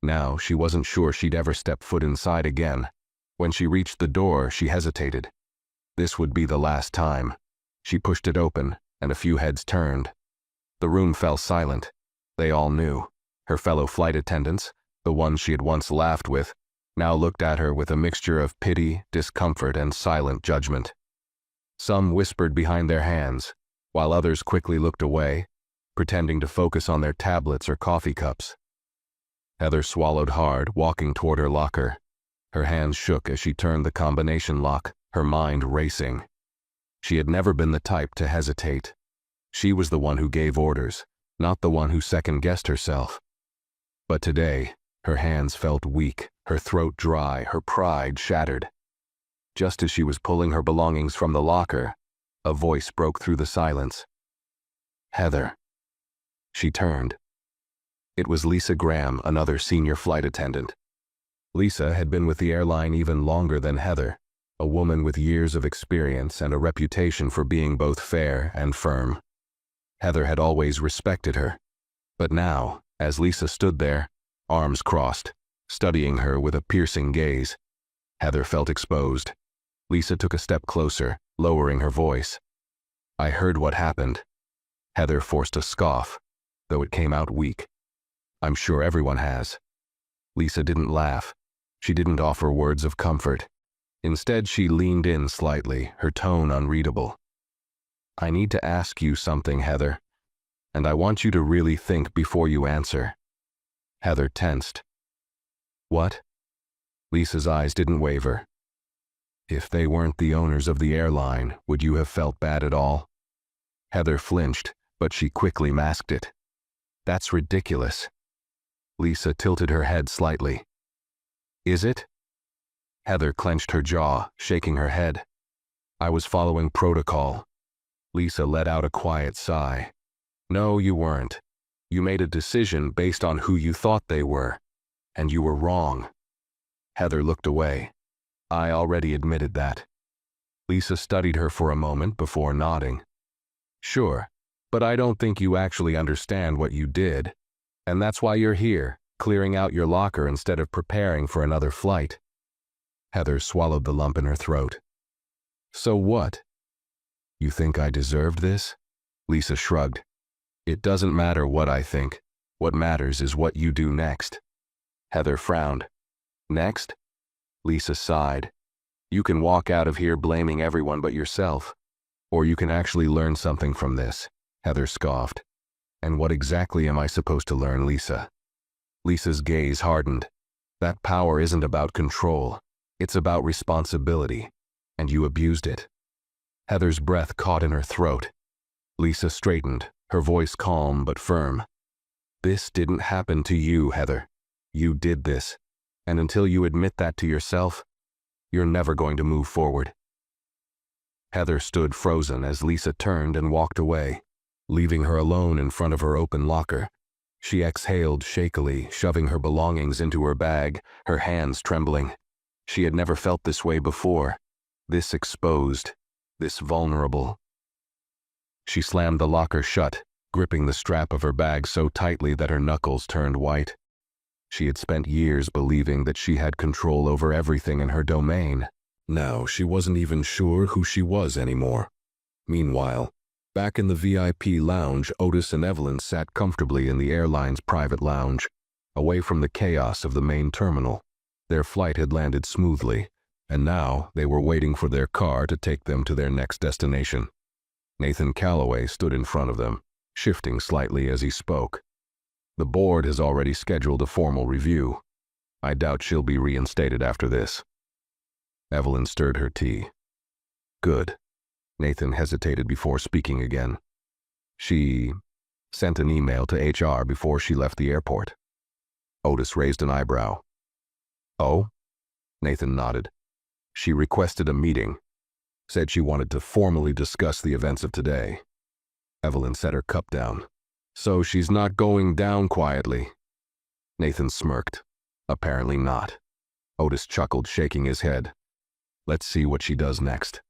Now she wasn't sure she'd ever step foot inside again. When she reached the door, she hesitated. This would be the last time. She pushed it open, and a few heads turned. The room fell silent. They all knew. Her fellow flight attendants, the ones she had once laughed with, now looked at her with a mixture of pity, discomfort, and silent judgment. Some whispered behind their hands, while others quickly looked away, pretending to focus on their tablets or coffee cups. Heather swallowed hard, walking toward her locker. Her hands shook as she turned the combination lock, her mind racing. She had never been the type to hesitate. She was the one who gave orders, not the one who second-guessed herself. But today, her hands felt weak, her throat dry, her pride shattered. Just as she was pulling her belongings from the locker, a voice broke through the silence. "Heather." She turned. It was Lisa Graham, another senior flight attendant. Lisa had been with the airline even longer than Heather, a woman with years of experience and a reputation for being both fair and firm. Heather had always respected her. But now, as Lisa stood there, arms crossed, studying her with a piercing gaze, Heather felt exposed. Lisa took a step closer, lowering her voice. "I heard what happened." Heather forced a scoff, though it came out weak. "I'm sure everyone has." Lisa didn't laugh. She didn't offer words of comfort. Instead, she leaned in slightly, her tone unreadable. "I need to ask you something, Heather, and I want you to really think before you answer." Heather tensed. "What?" Lisa's eyes didn't waver. "If they weren't the owners of the airline, would you have felt bad at all?" Heather flinched, but she quickly masked it. "That's ridiculous." Lisa tilted her head slightly. "Is it?" Heather clenched her jaw, shaking her head. "I was following protocol." Lisa let out a quiet sigh. "No, you weren't. You made a decision based on who you thought they were, and you were wrong." Heather looked away. "I already admitted that." Lisa studied her for a moment before nodding. "Sure, but I don't think you actually understand what you did, and that's why you're here, clearing out your locker instead of preparing for another flight." Heather swallowed the lump in her throat. "So what? You think I deserved this?" Lisa shrugged. "It doesn't matter what I think. What matters is what you do next." Heather frowned. "Next?" Lisa sighed. "You can walk out of here blaming everyone but yourself. Or you can actually learn something from this," Heather scoffed. "And what exactly am I supposed to learn, Lisa?" Lisa's gaze hardened. "That power isn't about control. It's about responsibility. And you abused it." Heather's breath caught in her throat. Lisa straightened, her voice calm but firm. "This didn't happen to you, Heather. You did this. And until you admit that to yourself, you're never going to move forward." Heather stood frozen as Lisa turned and walked away, leaving her alone in front of her open locker. She exhaled shakily, shoving her belongings into her bag, her hands trembling. She had never felt this way before, this exposed, this vulnerable. She slammed the locker shut, gripping the strap of her bag so tightly that her knuckles turned white. She had spent years believing that she had control over everything in her domain. Now she wasn't even sure who she was anymore. Meanwhile, back in the VIP lounge, Otis and Evelyn sat comfortably in the airline's private lounge, away from the chaos of the main terminal. Their flight had landed smoothly, and now they were waiting for their car to take them to their next destination. Nathan Calloway stood in front of them, shifting slightly as he spoke. "The board has already scheduled a formal review. I doubt she'll be reinstated after this." Evelyn stirred her tea. "Good." Nathan hesitated before speaking again. Sent an email to HR before she left the airport. Otis raised an eyebrow. Oh? Nathan nodded. She requested a meeting. Said she wanted to formally discuss the events of today. Evelyn set her cup down. So she's not going down quietly. Nathan smirked. Apparently not. Otis chuckled, shaking his head. Let's see what she does next.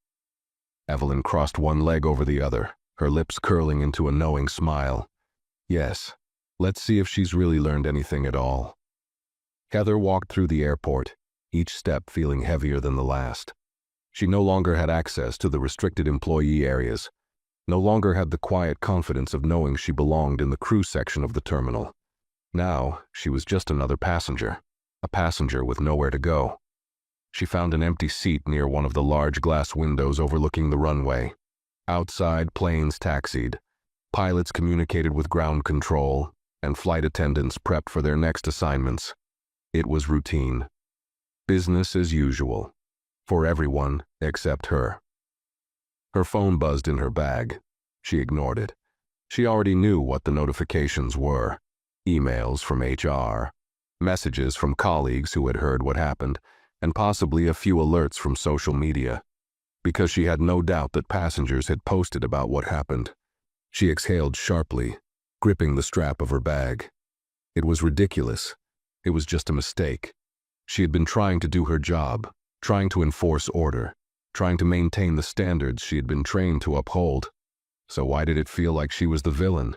Evelyn crossed one leg over the other, her lips curling into a knowing smile. Yes, let's see if she's really learned anything at all. Heather walked through the airport, each step feeling heavier than the last. She no longer had access to the restricted employee areas, no longer had the quiet confidence of knowing she belonged in the crew section of the terminal. Now, she was just another passenger, a passenger with nowhere to go. She found an empty seat near one of the large glass windows overlooking the runway. Outside, planes taxied. Pilots communicated with ground control, and flight attendants prepped for their next assignments. It was routine. Business as usual. For everyone except her. Her phone buzzed in her bag. She ignored it. She already knew what the notifications were. Emails from HR, messages from colleagues who had heard what happened, and possibly a few alerts from social media. Because she had no doubt that passengers had posted about what happened. She exhaled sharply, gripping the strap of her bag. It was ridiculous. It was just a mistake. She had been trying to do her job, trying to enforce order, trying to maintain the standards she had been trained to uphold. So why did it feel like she was the villain?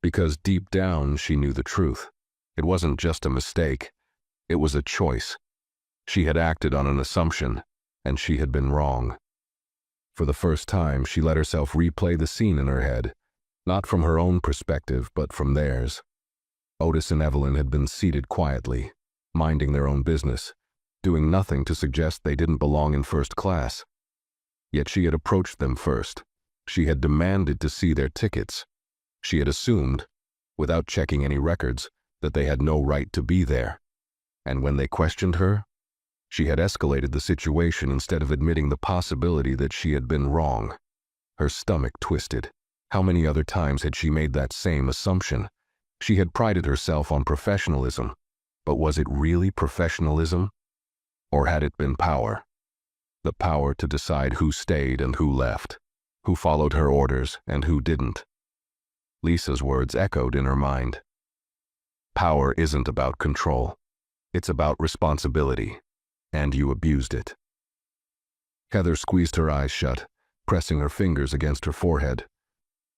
Because deep down she knew the truth. It wasn't just a mistake. It was a choice. She had acted on an assumption, and she had been wrong. For the first time, she let herself replay the scene in her head, not from her own perspective, but from theirs. Otis and Evelyn had been seated quietly, minding their own business, doing nothing to suggest they didn't belong in first class. Yet she had approached them first. She had demanded to see their tickets. She had assumed, without checking any records, that they had no right to be there. And when they questioned her, she had escalated the situation instead of admitting the possibility that she had been wrong. Her stomach twisted. How many other times had she made that same assumption? She had prided herself on professionalism, but was it really professionalism? Or had it been power? The power to decide who stayed and who left, who followed her orders and who didn't. Lisa's words echoed in her mind. Power isn't about control. It's about responsibility. And you abused it. Heather squeezed her eyes shut, pressing her fingers against her forehead.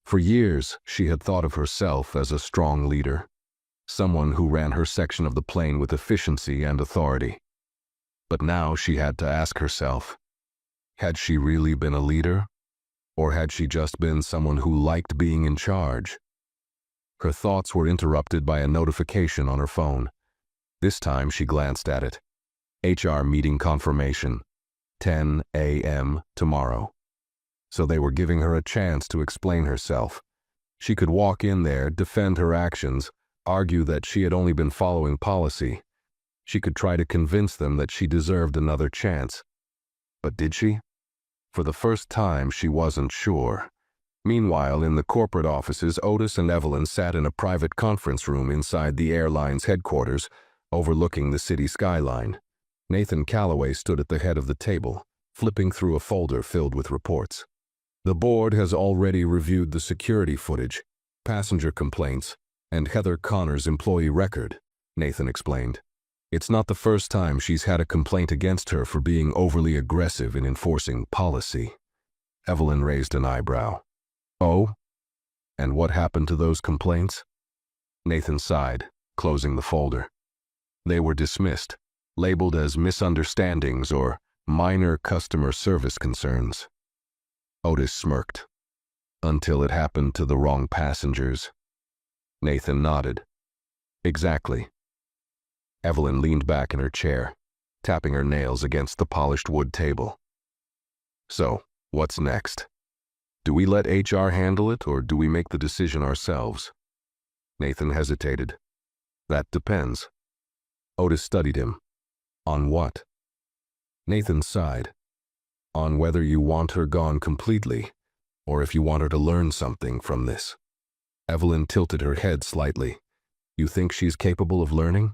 For years, she had thought of herself as a strong leader, someone who ran her section of the plane with efficiency and authority. But now she had to ask herself, had she really been a leader? Or had she just been someone who liked being in charge? Her thoughts were interrupted by a notification on her phone. This time she glanced at it. HR meeting confirmation, 10 a.m. tomorrow. So they were giving her a chance to explain herself. She could walk in there, defend her actions, argue that she had only been following policy. She could try to convince them that she deserved another chance. But did she? For the first time, she wasn't sure. Meanwhile, in the corporate offices, Otis and Evelyn sat in a private conference room inside the airline's headquarters, overlooking the city skyline. Nathan Calloway stood at the head of the table, flipping through a folder filled with reports. The board has already reviewed the security footage, passenger complaints, and Heather Connor's employee record, Nathan explained. It's not the first time she's had a complaint against her for being overly aggressive in enforcing policy. Evelyn raised an eyebrow. Oh? And what happened to those complaints? Nathan sighed, closing the folder. They were dismissed, labeled as misunderstandings or minor customer service concerns. Otis smirked. Until it happened to the wrong passengers. Nathan nodded. Exactly. Evelyn leaned back in her chair, tapping her nails against the polished wood table. So, what's next? Do we let HR handle it, or do we make the decision ourselves? Nathan hesitated. That depends. Otis studied him. On what? Nathan sighed. On whether you want her gone completely, or if you want her to learn something from this. Evelyn tilted her head slightly. You think she's capable of learning?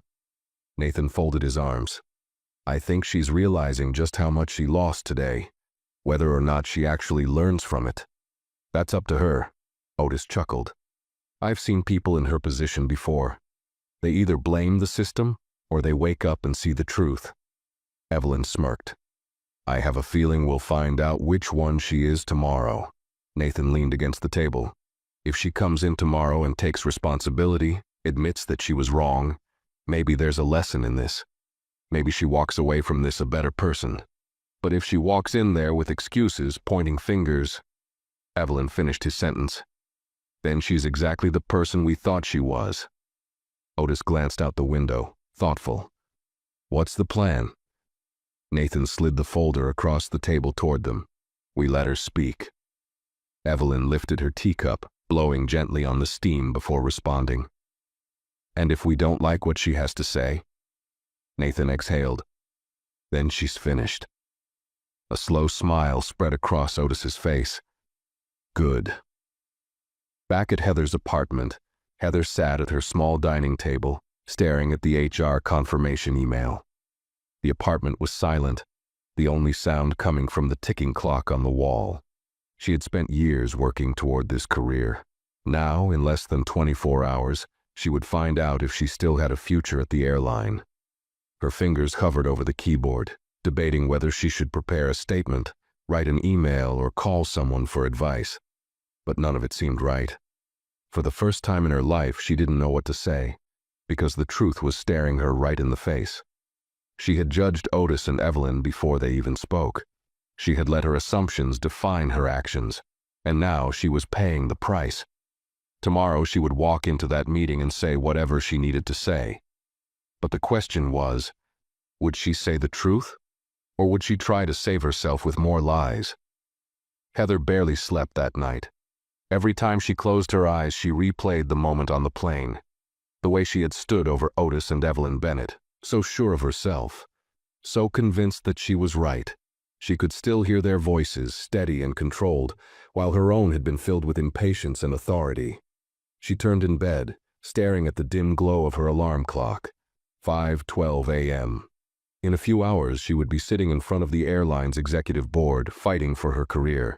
Nathan folded his arms. I think she's realizing just how much she lost today. Whether or not she actually learns from it, that's up to her. Otis chuckled. I've seen people in her position before. They either blame the system, or they wake up and see the truth. Evelyn smirked. I have a feeling we'll find out which one she is tomorrow. Nathan leaned against the table. If she comes in tomorrow and takes responsibility, admits that she was wrong, maybe there's a lesson in this. Maybe she walks away from this a better person. But if she walks in there with excuses, pointing fingers— Evelyn finished his sentence. Then she's exactly the person we thought she was. Otis glanced out the window, thoughtful. What's the plan? Nathan slid the folder across the table toward them. We let her speak. Evelyn lifted her teacup, blowing gently on the steam before responding. And if we don't like what she has to say? Nathan exhaled. Then she's finished. A slow smile spread across Otis's face. Good. Back at Heather's apartment, Heather sat at her small dining table, staring at the HR confirmation email. The apartment was silent, the only sound coming from the ticking clock on the wall. She had spent years working toward this career. Now, in less than 24 hours, she would find out if she still had a future at the airline. Her fingers hovered over the keyboard, debating whether she should prepare a statement, write an email, or call someone for advice. But none of it seemed right. For the first time in her life, she didn't know what to say, because the truth was staring her right in the face. She had judged Otis and Evelyn before they even spoke. She had let her assumptions define her actions, and now she was paying the price. Tomorrow she would walk into that meeting and say whatever she needed to say. But the question was, would she say the truth, or would she try to save herself with more lies? Heather barely slept that night. Every time she closed her eyes, she replayed the moment on the plane, the way she had stood over Otis and Evelyn Bennett, so sure of herself, so convinced that she was right. She could still hear their voices, steady and controlled, while her own had been filled with impatience and authority. She turned in bed, staring at the dim glow of her alarm clock. 5:12 a.m. In a few hours, she would be sitting in front of the airline's executive board, fighting for her career.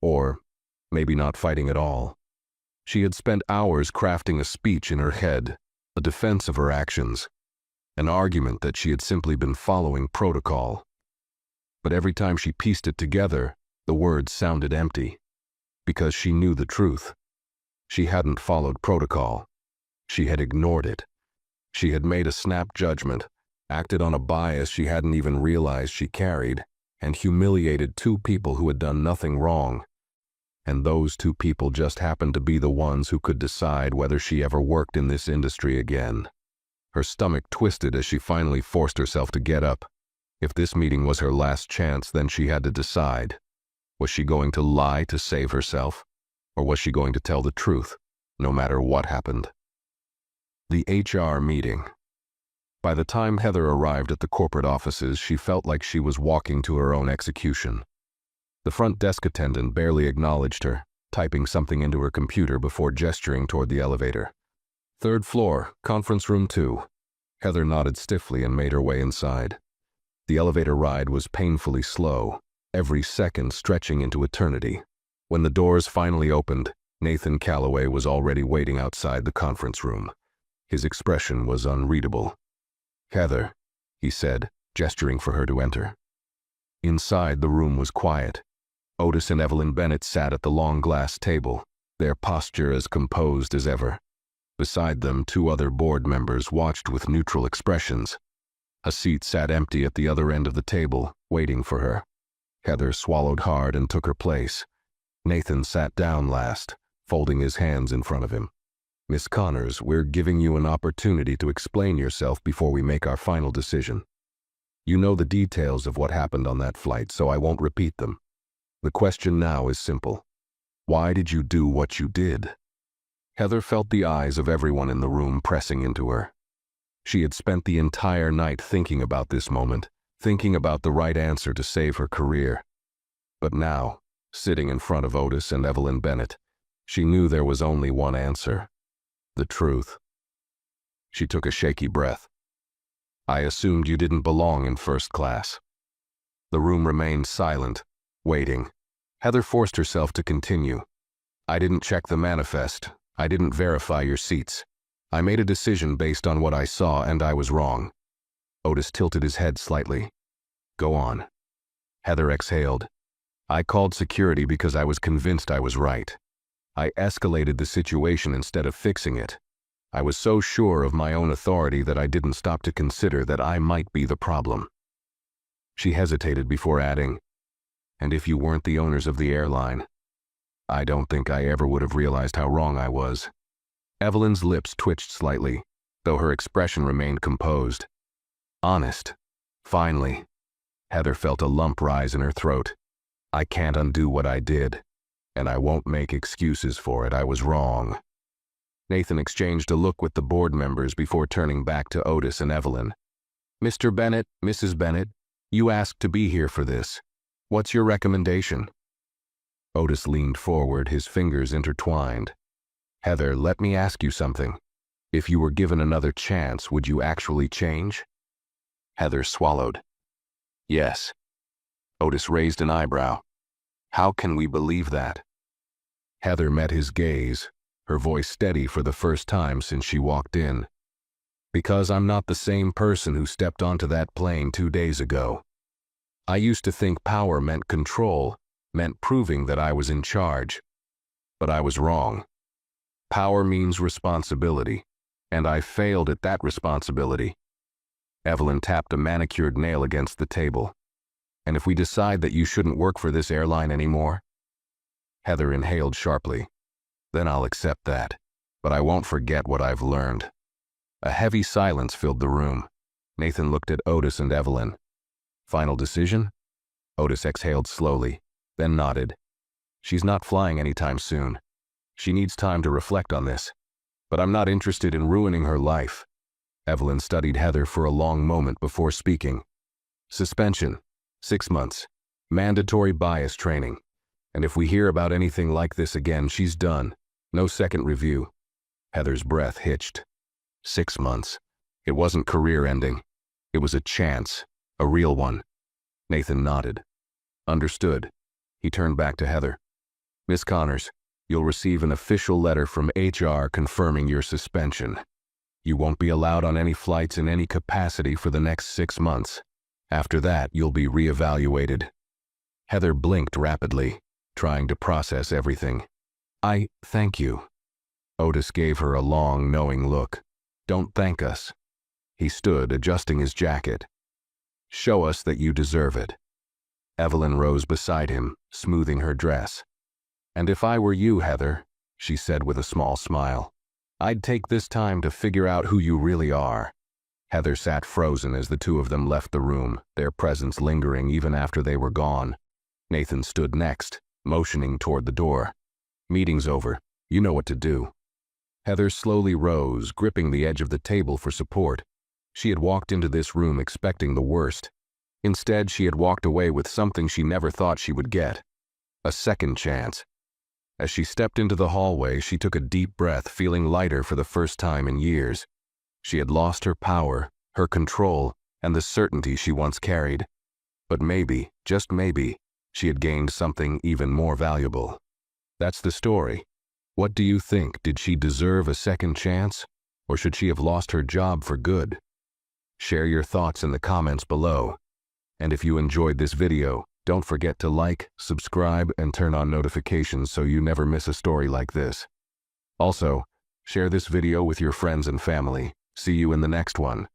Or maybe not fighting at all. She had spent hours crafting a speech in her head, a defense of her actions, an argument that she had simply been following protocol. But every time she pieced it together, the words sounded empty, because she knew the truth. She hadn't followed protocol. She had ignored it. She had made a snap judgment, acted on a bias she hadn't even realized she carried, and humiliated two people who had done nothing wrong. And those two people just happened to be the ones who could decide whether she ever worked in this industry again. Her stomach twisted as she finally forced herself to get up. If this meeting was her last chance, then she had to decide. Was she going to lie to save herself, or was she going to tell the truth, no matter what happened? The HR meeting. By the time Heather arrived at the corporate offices, she felt like she was walking to her own execution. The front desk attendant barely acknowledged her, typing something into her computer before gesturing toward the elevator. 3rd floor, conference room 2. Heather nodded stiffly and made her way inside. The elevator ride was painfully slow, every second stretching into eternity. When the doors finally opened, Nathan Calloway was already waiting outside the conference room. His expression was unreadable. "Heather," he said, gesturing for her to enter. Inside, the room was quiet. Otis and Evelyn Bennett sat at the long glass table, their posture as composed as ever. Beside them, 2 other board members watched with neutral expressions. A seat sat empty at the other end of the table, waiting for her. Heather swallowed hard and took her place. Nathan sat down last, folding his hands in front of him. "Miss Connors, we're giving you an opportunity to explain yourself before we make our final decision. You know the details of what happened on that flight, so I won't repeat them. The question now is simple. Why did you do what you did?" Heather felt the eyes of everyone in the room pressing into her. She had spent the entire night thinking about this moment, thinking about the right answer to save her career. But now, sitting in front of Otis and Evelyn Bennett, She knew there was only one answer. The truth. She took a shaky breath. I assumed you didn't belong in first class. The room remained silent, waiting. Heather forced herself to continue. I didn't check the manifest. I didn't verify your seats. I made a decision based on what I saw, and I was wrong. Otis tilted his head slightly. Go on. Heather exhaled. I called security because I was convinced I was right. I escalated the situation instead of fixing it. I was so sure of my own authority that I didn't stop to consider that I might be the problem. She hesitated before adding, and if you weren't the owners of the airline, I don't think I ever would have realized how wrong I was. Evelyn's lips twitched slightly, though her expression remained composed. Honest. Finally. Heather felt a lump rise in her throat. I can't undo what I did, and I won't make excuses for it. I was wrong. Nathan exchanged a look with the board members before turning back to Otis and Evelyn. Mr. Bennett, Mrs. Bennett, you asked to be here for this. What's your recommendation? Otis leaned forward, his fingers intertwined. Heather, let me ask you something. If you were given another chance, would you actually change? Heather swallowed. Yes. Otis raised an eyebrow. How can we believe that? Heather met his gaze, her voice steady for the first time since she walked in. Because I'm not the same person who stepped onto that plane 2 days ago. I used to think power meant control, meant proving that I was in charge. But I was wrong. Power means responsibility, and I failed at that responsibility. Evelyn tapped a manicured nail against the table. And if we decide that you shouldn't work for this airline anymore? Heather inhaled sharply. Then I'll accept that, but I won't forget what I've learned. A heavy silence filled the room. Nathan looked at Otis and Evelyn. Final decision? Otis exhaled slowly, then nodded. She's not flying anytime soon. She needs time to reflect on this. But I'm not interested in ruining her life. Evelyn studied Heather for a long moment before speaking. Suspension. 6 months. Mandatory bias training. And if we hear about anything like this again, she's done. No second review. Heather's breath hitched. 6 months. It wasn't career-ending. It was a chance. A real one. Nathan nodded. Understood. He turned back to Heather. Miss Connors, you'll receive an official letter from HR confirming your suspension. You won't be allowed on any flights in any capacity for the next 6 months. After that, you'll be reevaluated. Heather blinked rapidly, trying to process everything. Thank you. Otis gave her a long, knowing look. Don't thank us. He stood, adjusting his jacket. Show us that you deserve it. Evelyn rose beside him, smoothing her dress. And if I were you, Heather, she said with a small smile, I'd take this time to figure out who you really are. Heather sat frozen as the two of them left the room, their presence lingering even after they were gone. Nathan stood next, motioning toward the door. Meeting's over. You know what to do. Heather slowly rose, gripping the edge of the table for support. She had walked into this room expecting the worst. Instead, she had walked away with something she never thought she would get. A second chance. As she stepped into the hallway, she took a deep breath, feeling lighter for the first time in years. She had lost her power, her control, and the certainty she once carried. But maybe, just maybe, she had gained something even more valuable. That's the story. What do you think? Did she deserve a second chance? Or should she have lost her job for good? Share your thoughts in the comments below. And if you enjoyed this video, don't forget to like, subscribe, and turn on notifications so you never miss a story like this. Also, share this video with your friends and family. See you in the next one.